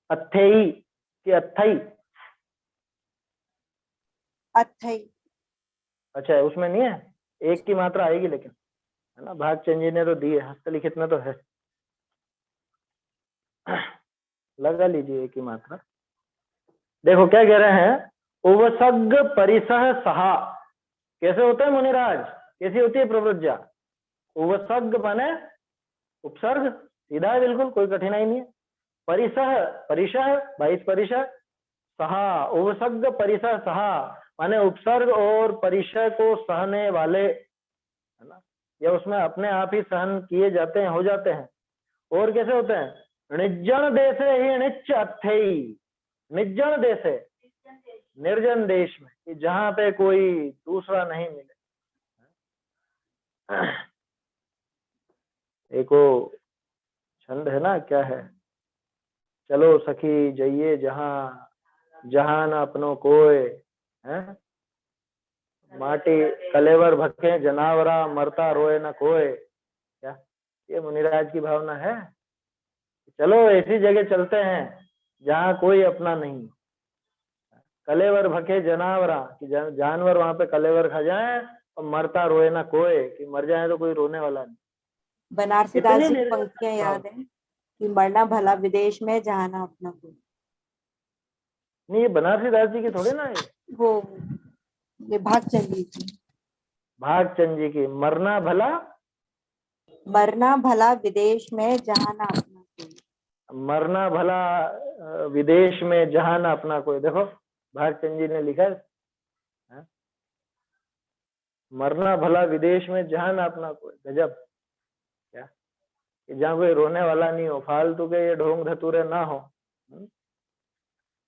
अत्थेई कि अत्थई? अत्थई। अच्छा, उसमें नहीं है, एक की मात्रा आएगी लेकिन, है ना। भागचंद जी ने तो दी है, हस्तलिखित में तो है, लगा लीजिए एक ही मात्रा। देखो क्या कह रहे हैं, उवसग्ग परिसह सहा, कैसे होता है मुनिराज, कैसी होती है प्रवृज्जा? उवसग्ग माने उपसर्ग, सीधा है बिल्कुल, कोई कठिनाई नहीं है। परिसह, परिशह 22 परिशह, सहा उवसग्ग परिसह सहा माने उपसर्ग और परिशय को सहने वाले, है ना, या उसमें अपने आप ही सहन किए जाते हैं, हो जाते हैं। और कैसे होते हैं? निज्जन देशे ही निच्च अत्थेई, निज्जन देशे निर्जन देश में, कि जहां पे कोई दूसरा नहीं मिले। एको छंद है ना, क्या है, चलो सखी जइए जहां जहां न अपनो कोय, है माटी कलेवर भखे जनावरा मरता रोए न कोय। क्या ये मुनिराज की भावना है? चलो ऐसी जगह चलते हैं जहां कोई अपना नहीं, कलेवर भखे जनावरा कि जानवर वहां पे कलेवर खा जाए, और मरता रोए ना कोई, कि मर जाए तो कोई रोने वाला नहीं। बनारसी दास जी की पंक्तियां याद है कि मरना भला विदेश में जहाँ ना अपना कोई। नहीं, ये बनारसी दास जी की थोड़ी ना है, वो ये भागचंद जी की। भागचंद जी की, मरना भला विदेश में जहाँ ना अपना कोई। मरना भला विदेश में जहां ना अपना कोई। देखो भागचंद जी ने लिखा है, मरना भला विदेश में जहां ना अपना कोई। गजब, क्या कि जहाँ कोई रोने वाला नहीं हो, फालतू के ये ढोंग धतूरे ना हो।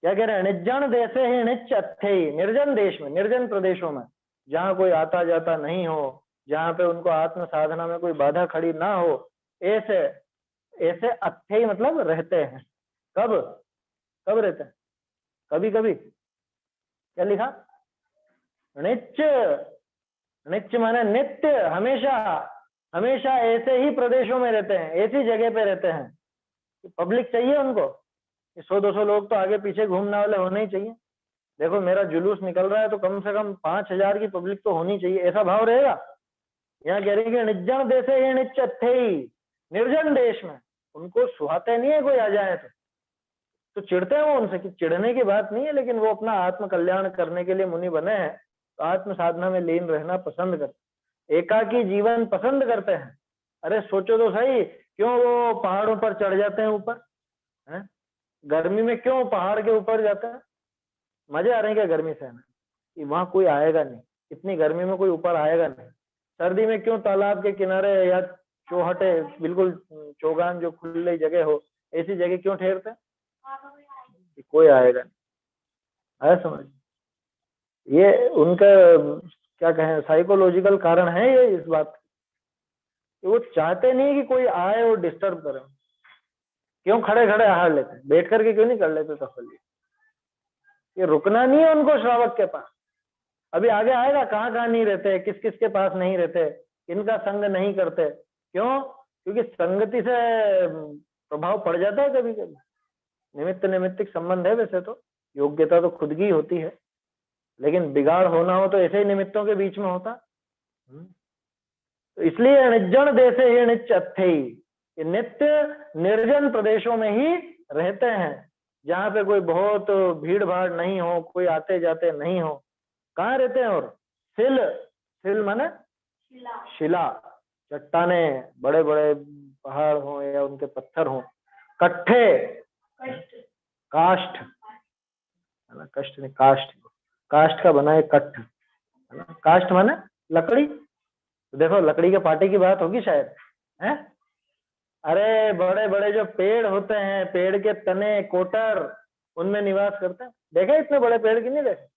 क्या कह रहे हैं? निर्जन देशे ही निच्च अत्थेई, निर्जन देश में, निर्जन प्रदेशों में, जहाँ कोई आता जाता नहीं हो, जहाँ पे उनको आत्म साधना में कोई बाधा खड़ी ना हो, ऐसे ऐसे अत्थेई मतलब रहते हैं। कब कब रहते हैं? कभी कभी। क्या लिखा? नित्य, नित्य माने नित्य, हमेशा, हमेशा ऐसे ही प्रदेशों में रहते हैं, ऐसी जगह पे रहते हैं। पब्लिक चाहिए उनको, 100-200 लोग तो आगे पीछे घूमने वाले होने ही चाहिए। देखो मेरा जुलूस निकल रहा है तो कम से कम 5000 की पब्लिक तो होनी चाहिए, ऐसा भाव रहेगा। यहाँ कह रहे हैं कि निर्जन देशे ही निच्च अत्थेई, निर्जन देश में उनको सुहाते नहीं है कोई आ जाए तो चिढ़ते हैं वो उनसे, कि चिढ़ने की बात नहीं है, लेकिन वो अपना आत्म कल्याण करने के लिए मुनि बने हैं, तो आत्म साधना में लीन रहना पसंद करते, एकाकी जीवन पसंद करते हैं। अरे सोचो तो सही, क्यों वो पहाड़ों पर चढ़ जाते हैं ऊपर, हैं? गर्मी में क्यों पहाड़ के ऊपर जाते हैं? मजे आ रहे हैं क्या गर्मी से? कि वहां कोई आएगा नहीं, इतनी गर्मी में कोई ऊपर आएगा नहीं। सर्दी में क्यों तालाब के किनारे या चौहटे, बिल्कुल चौगान जो खुली जगह हो, ऐसी जगह क्यों ठहरते हैं? कि कोई आएगा नहीं। आया समझ? ये उनका क्या कहें, साइकोलॉजिकल कारण है ये इस बात कि वो चाहते नहीं कि कोई आए और डिस्टर्ब करे। क्यों खड़े खड़े आहार लेते हैं, बैठ करके क्यों नहीं कर लेते तसल्ली? ये रुकना नहीं है उनको श्रावक के पास। अभी आगे आएगा कहाँ कहाँ नहीं रहते, किस किस के पास नहीं रहते, इनका संग नहीं करते। क्यों? क्योंकि संगति से प्रभाव पड़ जाता है कभी कभी। निमित्त निमित्तिक संबंध है वैसे तो, योग्यता तो खुद की होती है, लेकिन बिगाड़ होना हो तो ऐसे ही निमित्तों के बीच में होता। तो इसलिए निर्जन देशे ही नित्य, ये नित्य निर्जन प्रदेशों में ही रहते हैं, जहाँ पे कोई बहुत भीड़ भाड़ नहीं हो, कोई आते जाते नहीं हो। कहाँ रहते हैं? और सिल, सिल माने शिला, चट्टाने, बड़े बड़े पहाड़ हो या उनके पत्थर हो। कट्ठे, काष्ठ है ना, कष्ट नहीं काष्ठ, काष्ठ का बना है कट्ठ है ना। काष्ठ माने लकड़ी। तो देखो लकड़ी के पाटे की बात होगी शायद, है? अरे बड़े बड़े जो पेड़ होते हैं, पेड़ के तने कोटर, उनमें निवास करते हैं। देखे इतने बड़े पेड़ की नहीं देखे?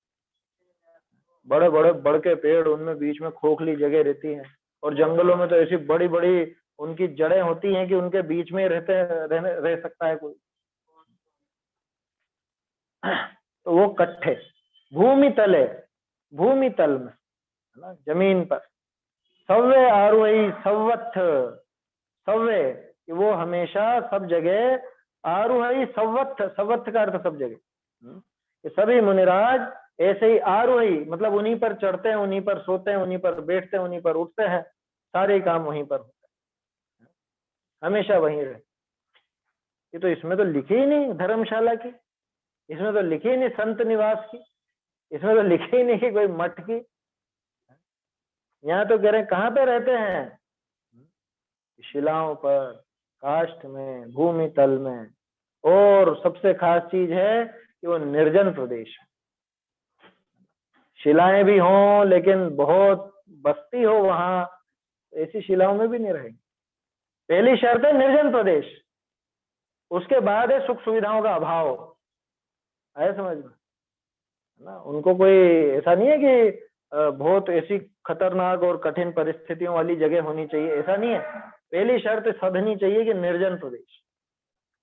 बड़े बड़े बड़ के पेड़, उनमें बीच में खोखली जगह रहती है। और जंगलों में तो ऐसी बड़ी बड़ी उनकी जड़ें होती हैं कि उनके बीच में रह सकता है कोई। तो वो कट्ठे, भूमि तले, भूमि तल में है ना, जमीन पर। सव्वे आरोही सवत्थ, सव्वे कि वो हमेशा सब जगह, आरोही सवत्थ, सवत्थ का अर्थ सब जगह। कि सभी मुनिराज ऐसे ही आरोही मतलब उन्हीं पर चढ़ते हैं, उन्हीं पर सोते हैं, उन्हीं पर बैठते हैं, उन्हीं पर उठते हैं, सारे काम वहीं पर होते हैं, हमेशा वहीं रहे। ये तो इसमें तो लिखी ही नहीं धर्मशाला की, इसमें तो लिखी ही नहीं संत निवास की, इसमें तो लिखी ही नहीं कि कोई मठ की। यहाँ तो कह रहे हैं कहाँ पे रहते हैं? शिलाओं पर, काष्ठ में, भूमि तल में। और सबसे खास चीज है कि वो निर्जन प्रदेश, शिलाएं भी हों लेकिन बहुत बस्ती हो वहां, ऐसी शिलाओं में भी नहीं रहेंगे। पहली शर्त है निर्जन प्रदेश, उसके बाद है सुख सुविधाओं का अभाव। आया समझ में? ना उनको कोई ऐसा नहीं है कि बहुत ऐसी खतरनाक और कठिन परिस्थितियों वाली जगह होनी चाहिए, ऐसा नहीं है। पहली शर्त साधनी चाहिए कि निर्जन प्रदेश।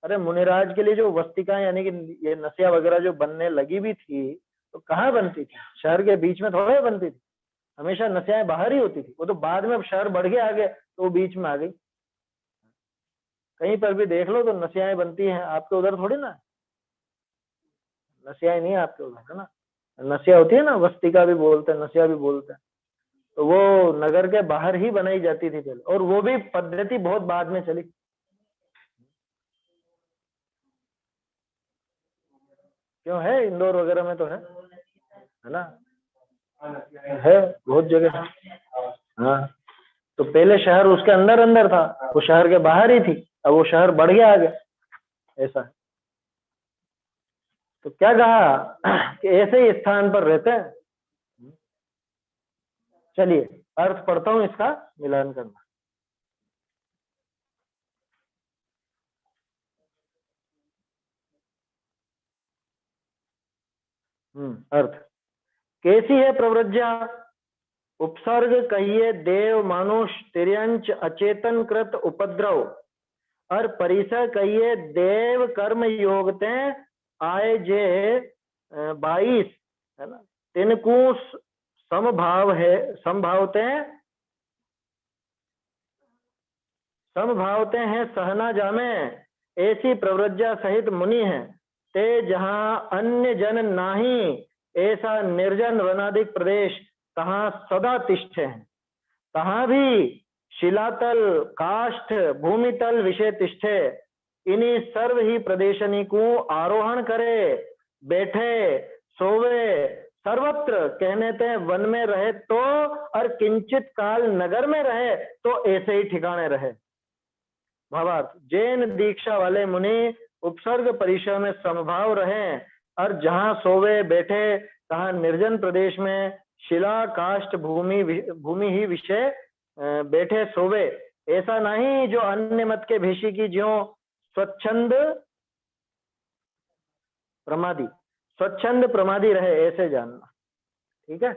अरे मुनिराज के लिए जो वस्तिकाएं यानी कि ये नसिया वगैरह जो बनने लगी भी थी, तो कहाँ बनती थी? शहर के बीच में थोड़ा बनती थी, हमेशा नसियाएं बाहर ही होती थी। वो तो बाद में अब शहर बढ़ के आगे तो वो बीच में आ गई। कहीं पर भी देख लो तो नसियाएं बनती हैं, आपके उधर थोड़ी ना नसियाएं नहीं है आपके उधर, है ना। नसिया होती है ना, वस्तिका भी बोलते हैं, नसिया भी बोलते हैं। तो वो नगर के बाहर ही बनाई जाती थी पहले, और वो भी पद्धति बहुत बाद में चली। क्यों है? इंदौर वगैरह में तो है ना, है बहुत जगह है। हाँ तो पहले शहर उसके अंदर अंदर था, वो शहर के बाहर ही थी, अब वो शहर बढ़ गया आगे, ऐसा है। तो क्या कहा कि ऐसे ही स्थान पर रहते हैं। चलिए अर्थ पढ़ता हूं, इसका मिलान करना। अर्थ कैसी है प्रव्रज्या? उपसर्ग कहिए देव मानुष तिर्यंच अचेतन कृत उपद्रव, और परिसर कहिए देव कर्म योगते आए जे 22 है ना, तिनको समभाव है, समभावते हैं सहना जामे, ऐसी प्रव्रज्या सहित मुनि है ते जहाँ अन्य जन नाही, ऐसा निर्जन वनादिक प्रदेश तहाँ सदा तिष्ठ है। तहाँ भी शिलातल काष्ठ भूमितल विषय तिष्ठे, इन्हीं सर्व ही प्रदेशनी को आरोहण करे, बैठे सोवे सर्वत्र कहने थे वन में रहे तो, और किंचित काल नगर में रहे तो ऐसे ही ठिकाने रहे। भावार्थ, जैन दीक्षा वाले मुनि उपसर्ग परिसर में समभाव रहे, और जहां सोवे बैठे तहां निर्जन प्रदेश में शिला काष्ठ भूमि ही विषय बैठे सोवे। ऐसा नहीं जो अन्य मत के भेषी की ज्यों स्वच्छंद प्रमादी रहे, ऐसे जानना। ठीक है,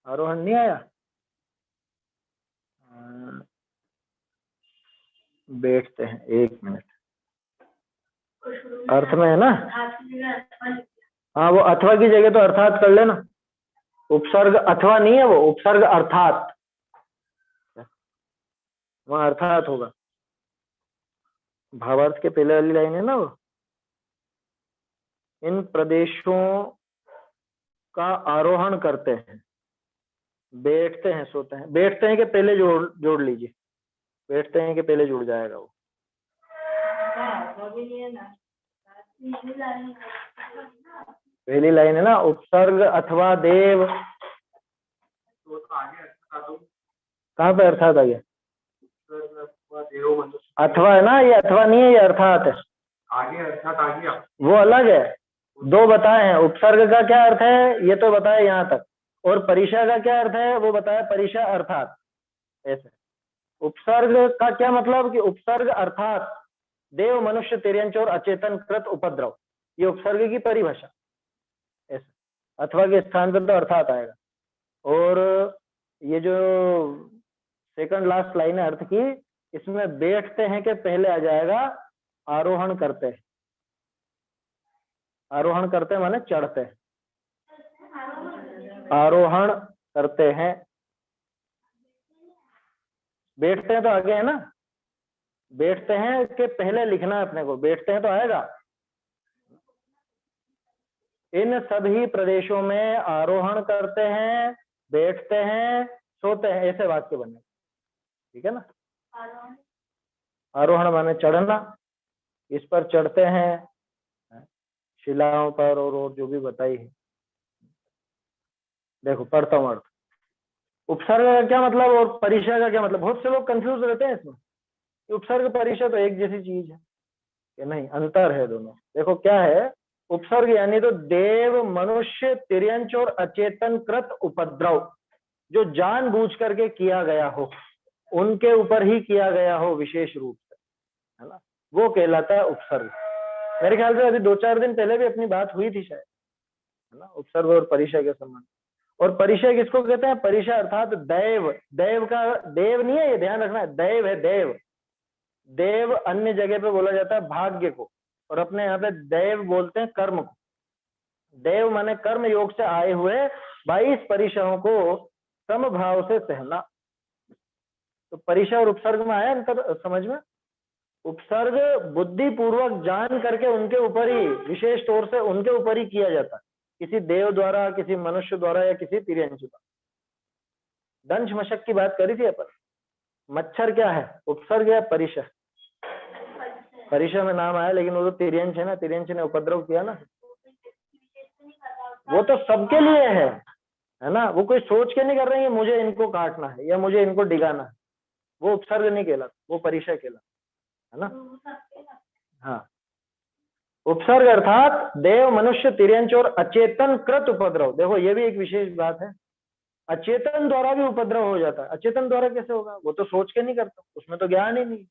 आरोहण नहीं आया? बैठते हैं, 1 मिनट। अर्थ में है ना? हाँ, वो अथवा की जगह तो अर्थात कर लेना। उपसर्ग अथवा नहीं है, वो उपसर्ग अर्थात, वहां अर्थात होगा। भावार्थ के पहले वाली लाइन है ना वो, इन प्रदेशों का आरोहण करते हैं, बैठते हैं, सोते हैं। बैठते हैं के पहले जोड़ लीजिए, बैठते हैं के पहले जुड़ जाएगा वो। पहली लाइन है ना, उपसर्ग अथवा देव, कहाँ पे अर्थात आ गया? अथवा है ना, ये अथवा नहीं है, ये अर्थात है। आगे अर्थात आ गया, वो अलग है। 2 बताए हैं, उपसर्ग का क्या अर्थ है ये तो बताया यहाँ तक, और परिशा का क्या अर्थ है वो बताया, परिशा अर्थात। ऐसे उपसर्ग का क्या मतलब कि उपसर्ग अर्थात देव मनुष्य तिर्यंच और अचेतन कृत उपद्रव, ये उपसर्ग की परिभाषा। ऐसे अथवा के स्थान पर तो अर्थात आएगा। और ये जो सेकंड लास्ट लाइन है अर्थ की, इसमें बैठते हैं के पहले आ जाएगा आरोहण करते हैं। आरोहण करते माने चढ़ते हैं, आरोहण करते हैं। बैठते हैं तो आगे है ना, बैठते हैं के पहले लिखना है अपने को, बैठते हैं तो आएगा। इन सभी प्रदेशों में आरोहण करते हैं, बैठते हैं, सोते हैं, ऐसे वाक्य बने। ठीक है ना? आरोहण माने चढ़ना, इस पर चढ़ते हैं, शिलाओं पर, और जो भी बताई है। देखो पढ़ता हूँ अर्थ। उपसर्ग का क्या मतलब और परिशा का क्या मतलब, बहुत से लोग कंफ्यूज रहते हैं इसमें। उपसर्ग परिशा तो एक जैसी चीज है कि नहीं, अंतर है दोनों। देखो क्या है, उपसर्ग यानी तो देव मनुष्य तिर्यंच और अचेतन कृत उपद्रव, जो जानबूझ करके किया गया हो, उनके ऊपर ही किया गया हो विशेष रूप से, है ना, वो कहलाता है उपसर्ग। मेरे ख्याल से अभी 2-4 दिन पहले भी अपनी बात हुई थी शायद, है ना, उपसर्ग और परिशा के संबंध। और परिशय किसको कहते हैं? परिशा अर्थात दैव। दैव का देव नहीं है, ये ध्यान रखना है, दैव है, देव। देव अन्य जगह पे बोला जाता है भाग्य को, और अपने यहाँ पे दैव बोलते हैं कर्म को। देव माने कर्म योग से आए हुए 22 परिशयों को समभाव से सहना। तो परिशय और उपसर्ग में आया अंतर समझ में? उपसर्ग बुद्धि पूर्वक जान करके उनके ऊपर ही, विशेष तौर से उनके ऊपर ही किया जाता है, किसी देव द्वारा, किसी मनुष्य द्वारा, या किसी तिर्यंच द्वारा। दंश मशक की बात करी थी अपन। मच्छर क्या है, उपसर्ग या परिशय? परिशय में नाम आया, लेकिन वो तो तिर्यंच है ना, तिर्यंच ने उपद्रव किया ना, वो तो सबके लिए है ना, वो कोई सोच के नहीं कर रहे हैं मुझे इनको काटना है या मुझे इनको डिगाना है, वो उपसर्ग नहीं कहलाता, वो परिशय कहलाता, है ना। हाँ, उपसर्ग अर्थात देव मनुष्य तिर्यंच और अचेतन कृत उपद्रव। देखो ये भी एक विशेष बात है, अचेतन द्वारा भी उपद्रव हो जाता है। अचेतन द्वारा कैसे होगा? वो तो सोच के नहीं करता, उसमें तो ज्ञान ही नहीं।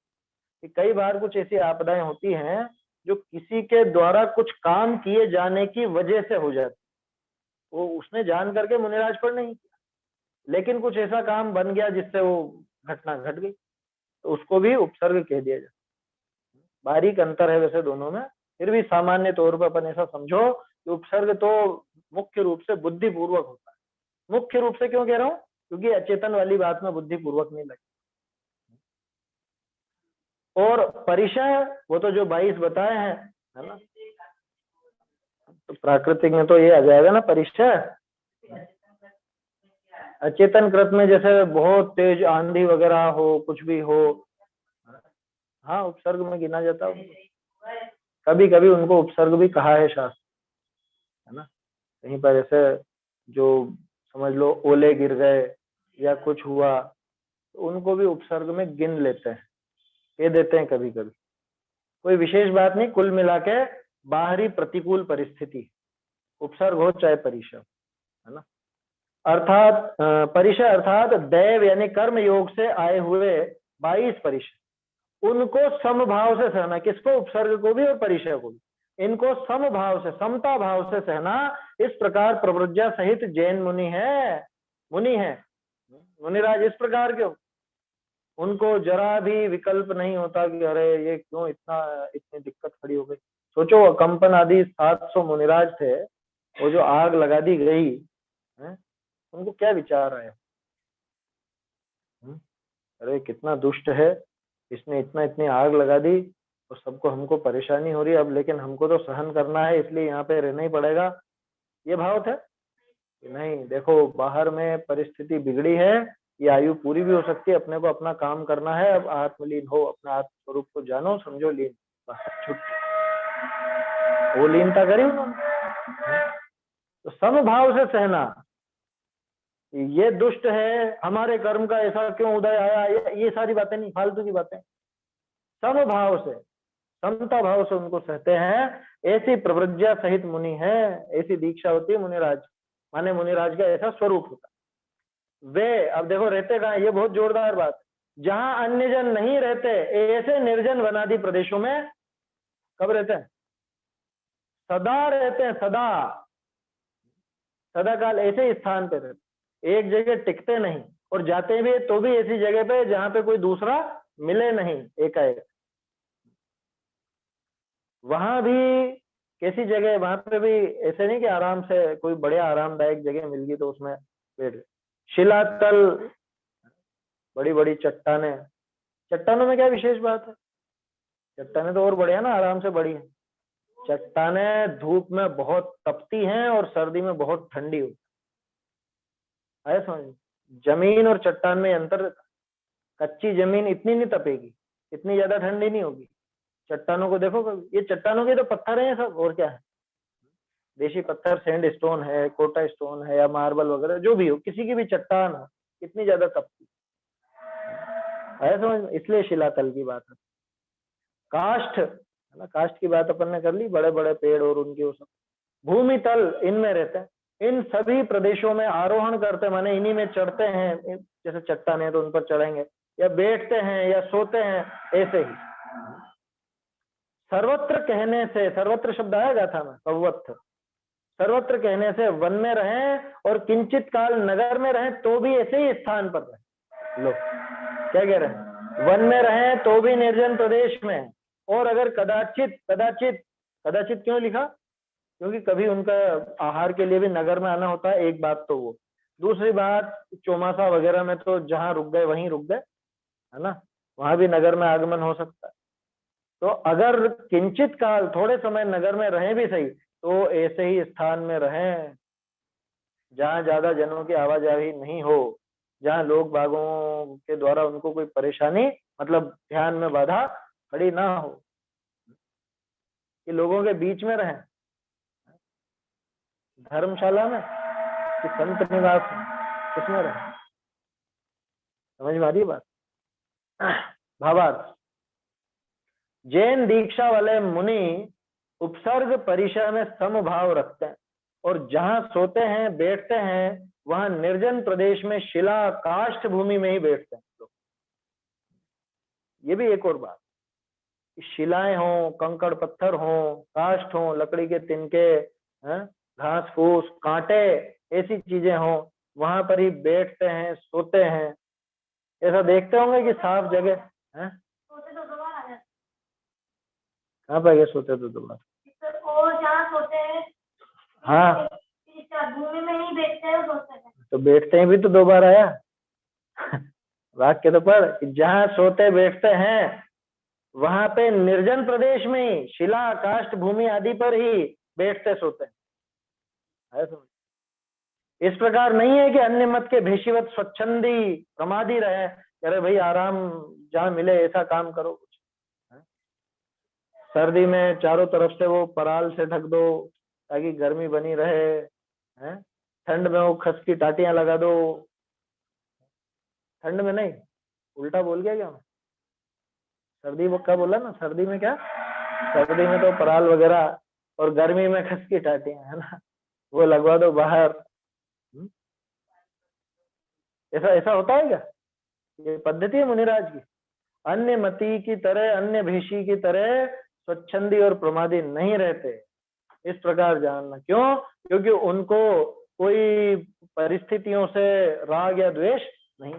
कि कई बार कुछ ऐसी आपदाएं होती हैं जो किसी के द्वारा कुछ काम किए जाने की वजह से हो जाती, वो उसने जान करके मुनिराज पर नहीं किया, लेकिन कुछ ऐसा काम बन गया जिससे वो घटना घट गई, तो उसको भी उपसर्ग कह दिया जाता। बारीक अंतर है वैसे दोनों में, फिर भी सामान्य तौर पर अपन ऐसा समझो कि उपसर्ग तो मुख्य रूप से बुद्धि पूर्वक होता है। मुख्य रूप से क्यों कह रहा हूं? क्योंकि अचेतन वाली बात में बुद्धि पूर्वक नहीं लगी। और परिशय वो तो जो 22 बताए हैं, है ना, तो प्राकृतिक में तो ये आ जाएगा ना परिशय। अचेतन कृत में जैसे बहुत तेज आंधी वगैरह हो, कुछ भी हो, हाँ उपसर्ग में गिना जाता है। कभी कभी उनको उपसर्ग भी कहा है शास्त्र। कहीं पर ऐसे जो समझ लो ओले गिर गए या कुछ हुआ, तो उनको भी उपसर्ग में गिन लेते हैं, कह देते हैं कभी कभी। कोई विशेष बात नहीं, कुल मिला के बाहरी प्रतिकूल परिस्थिति, उपसर्ग हो चाहे परिशय, है ना। अर्थात परिशय अर्थात दैव यानी कर्म योग से आए हुए 22 परिशय, उनको समभाव से सहना, किसको, उपसर्ग को भी और परिशय को भी, इनको समभाव से, समता भाव से सहना। इस प्रकार प्रवृज्जा सहित जैन मुनि है, मुनिराज इस प्रकार के हो, उनको जरा भी विकल्प नहीं होता कि अरे ये क्यों इतनी दिक्कत खड़ी हो गई। सोचो कंपन आदि 700 मुनिराज थे, वो जो आग लगा दी गई है, उनको क्या विचार आया, अरे कितना दुष्ट है, इसने इतनी आग लगा दी और सबको, हमको परेशानी हो रही है अब, लेकिन हमको तो सहन करना है, इसलिए यहाँ पे रहना ही पड़ेगा। ये भाव था कि नहीं, देखो बाहर में परिस्थिति बिगड़ी है, ये आयु पूरी भी हो सकती है, अपने को अपना काम करना है, अब आत्मलीन हो, अपना आत्म स्वरूप को जानो, समझो लीन, बस छुट्टी। वो लीनता करी उन्होंने। तो समभाव से सहना, ये दुष्ट है, हमारे कर्म का ऐसा क्यों उदय आया, ये सारी बातें नहीं, फालतू की बातें, समभाव से, समता भाव से उनको सहते हैं। ऐसी प्रवृज्जा सहित मुनि है, ऐसी दीक्षा होती है मुनिराज, माने मुनिराज का ऐसा स्वरूप होता है। वे अब देखो रहते कहाँ, ये बहुत जोरदार बात, जहां अन्य जन नहीं रहते, ऐसे निर्जन वनादि प्रदेशों में कब रहते हैं, सदा रहते हैं, सदा काल ऐसे स्थान पे रहते, एक जगह टिकते नहीं, और जाते भी तो भी ऐसी जगह पे जहां पे कोई दूसरा मिले नहीं एकाएक। वहां भी कैसी जगह, वहां पे भी ऐसे नहीं कि आराम से कोई बढ़िया आरामदायक जगह मिल गई तो उसमें बैठ गए। शिलातल, बड़ी बड़ी चट्टाने, चट्टानों में क्या विशेष बात है, चट्टाने तो और बढ़िया ना, आराम से बड़ी है। चट्टाने धूप में बहुत तपती हैं और सर्दी में बहुत ठंडी होती है, समझ। जमीन और चट्टान में अंतर, कच्ची जमीन इतनी नहीं तपेगी, इतनी ज्यादा ठंडी नहीं होगी। चट्टानों को देखो कभी, ये चट्टानों के तो पत्थर हैं सब, और क्या है, देशी पत्थर, सैंड स्टोन है, कोटा स्टोन है या मार्बल वगैरह, जो भी हो, किसी की भी चट्टान हो, कितनी ज्यादा तपती है, समझ। इसलिए शिलातल की बात है। काष्ठ है ना, काष्ठ की बात अपन ने कर ली, बड़े बड़े पेड़ और उनके वो सब। भूमि तल, इनमें रहते हैं, इन सभी प्रदेशों में आरोहण करते, माने इन्हीं में चढ़ते हैं, जैसे चट्टान है तो उन पर चढ़ेंगे, या बैठते हैं या सोते हैं, ऐसे ही। सर्वत्र कहने से, सर्वत्र शब्द आया गाथा में, सर्वत्र, सर्वत्र कहने से वन में रहें और किंचित काल नगर में रहें तो भी ऐसे ही स्थान पर रहें। लो क्या कह रहे हैं, वन में रहें तो भी निर्जन प्रदेश में, और अगर कदाचित, कदाचित क्यों लिखा, क्योंकि कभी उनका आहार के लिए भी नगर में आना होता है, एक बात तो वो। दूसरी बात, चौमासा वगैरह में तो जहां रुक गए वहीं रुक गए, है ना, वहां भी नगर में आगमन हो सकता है। तो अगर किंचित काल, थोड़े समय नगर में रहें भी सही, तो ऐसे ही स्थान में रहें जहां ज्यादा जनों की आवाजाही नहीं हो, जहां लोग बागों के द्वारा उनको कोई परेशानी, मतलब ध्यान में बाधा खड़ी ना हो, कि लोगों के बीच में रहें, धर्मशाला में कि संत निवास में, किसमें रहें, समझ में आ रही है बात। भावार्थ, जैन दीक्षा वाले मुनि उपसर्ग परिशय में समभाव रखते हैं, और जहां सोते हैं बैठते हैं वहां निर्जन प्रदेश में शिला काष्ठ भूमि में ही बैठते हैं लोग। ये भी एक और बात, शिलाएं हों, कंकड़ पत्थर हों, काष्ठ हों, लकड़ी के तिनके, घास फूस, कांटे, ऐसी चीजें हों, वहां पर ही बैठते हैं, सोते हैं। ऐसा देखते होंगे कि साफ जगह है, कहाँ पर गए सोते तो दोबारा, जहाँ सोते हैं, हाँ भूमि में ही बैठते हैं, सोते हैं, तो बैठते हैं भी तो दो बार आया वाक्य तो पढ़, जहां सोते बैठते हैं वहां पे निर्जन प्रदेश में ही शिला काष्ठ भूमि आदि पर ही बैठते सोते हैं। इस प्रकार नहीं है कि अन्य मत के भेषिवत स्वच्छंदी प्रमादी रहे, अरे भाई आराम जहां मिले ऐसा काम करो, कुछ सर्दी में चारों तरफ से वो पराल से ढक दो ताकि गर्मी बनी रहे, है? ठंड में वो खस की टाटियां लगा दो, ठंड में नहीं, उल्टा बोल गया क्या मैं? सर्दी वो क्या बोला ना, सर्दी में क्या, सर्दी में तो पराल वगैरह, और गर्मी में खस की टाटियां, है ना, वो लगवा दो बाहर। ऐसा ऐसा होता है क्या? ये पद्धति है मुनिराज की। अन्य मती की तरह, अन्य भेषी की तरह स्वच्छंदी और प्रमादी नहीं रहते, इस प्रकार जानना। क्यों? क्योंकि उनको कोई परिस्थितियों से राग या द्वेष नहीं,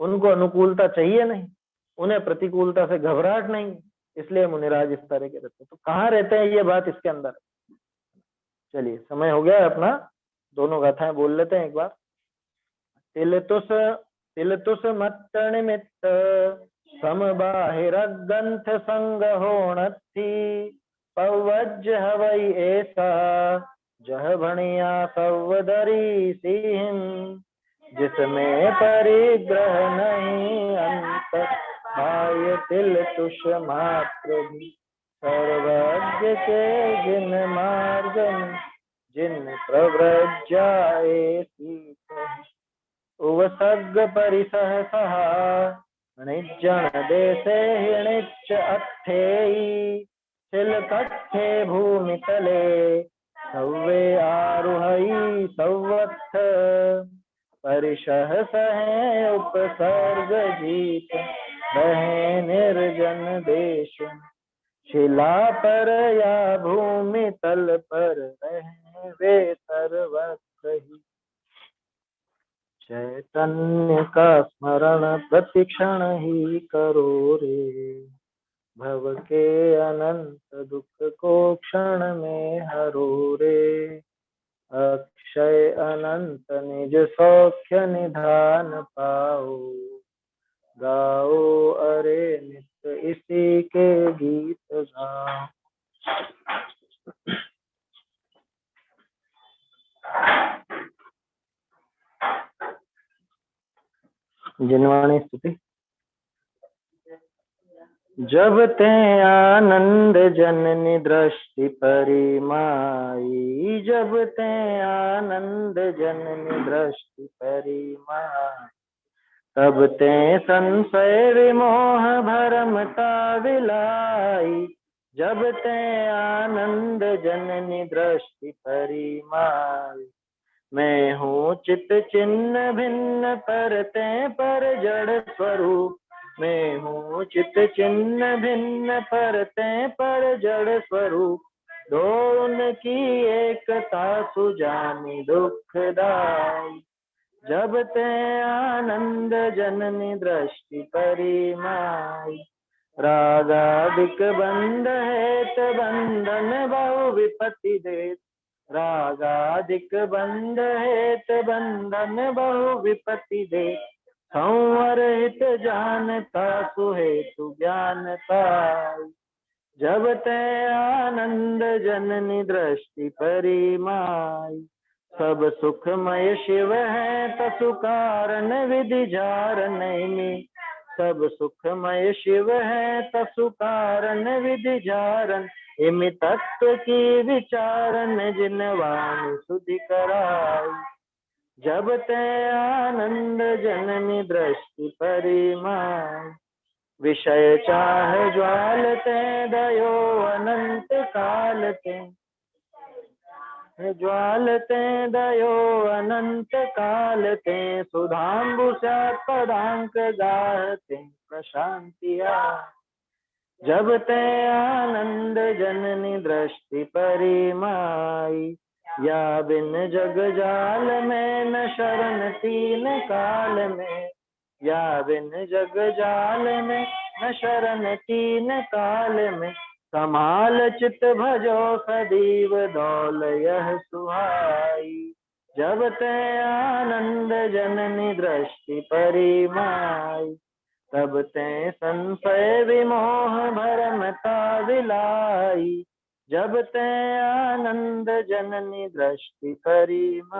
उनको अनुकूलता चाहिए नहीं, उन्हें प्रतिकूलता से घबराहट नहीं, इसलिए मुनिराज इस तरह के रहते। तो कहाँ रहते हैं ये बात इसके अंदर। चलिए समय हो गया है अपना, दोनों गाथाएं बोल लेते हैं एक बार। तिलतुस मत्त निमित्त समबाहिरग्रंथ संग होणथी पवज हवई ऐसा जह भणिया सवदरी सिंह जिसमें परिग्रह नहीं अंतर बाह्य तिलतुष मात्र भी सर्वज्ञ के जिन मार्ग जिन प्रव्रजाए उवसग परिसह सहा निजन देशे हिणिच अट्ठेयी शिलकट्ठे भूमि तले सव्वे आरुहई सवत्थ परिशह सहे उपसर्ग जीत रहे निर्जन देश शिला पर या भूमि तल पर रहे वे सर्वत्र ही चैतन्य का स्मरण प्रतिक्षण ही करो रे भव के अनंत दुख को क्षण में हरो रे अक्षय अनंत निज सौख्य निधान पाओ गाओ अरे नित्य इसी के गीत गाओ। जिनवाणी स्तुति। जब ते आनंद जननी दृष्टि परिमाई जब ते आनंद जननी दृष्टि परिमाई तब ते संशय विमोह भरमता विलाई जब ते आनंद जननी दृष्टि परिमाई मैं हूँ चित चिन्ह भिन्न परते पर जड़ स्वरूप मैं हूँ चित चिन्ह भिन्न परते पर जड़ स्वरूप दो उनकी एकता सुजानी दुखदाई जब ते आनंद जननी दृष्टि परिमाई रागादिक बंध हेत बंधन बहु विपत्ति देत रागादिक बंध हेत बंधन बहु विपत्ति दे संवर हित जानता सुहेतु ज्ञानता जब ते आनंद जननी दृष्टि परिमाई सब सुखमय शिव है तसु कारण विधि जार नहीं सब सुखमय शिव है तसु कारण विधि जारन इमि तत्व की विचारन जिन वाणी सुधि कराई जब ते आनंद जननी दृष्टि परिमाई विषय चाह ज्वालते दयो अनंत कालते ज्वालते दयो अनंत कालते सुधाम्बुसा पदांक गाहते प्रशांतिया जब ते आनंद जननी दृष्टि परिमाई या बिन जग जाल में न शरण तीन काल में या बिन जग जाल में न शरण तीन काल में कमाल चित भजो सदैव दौल यह सुहाई जब ते आनंद जननी दृष्टि परिमाई तब ते संशय विमोह भरमता विलाई जब ते आनंद जननी दृष्टि परिमाई।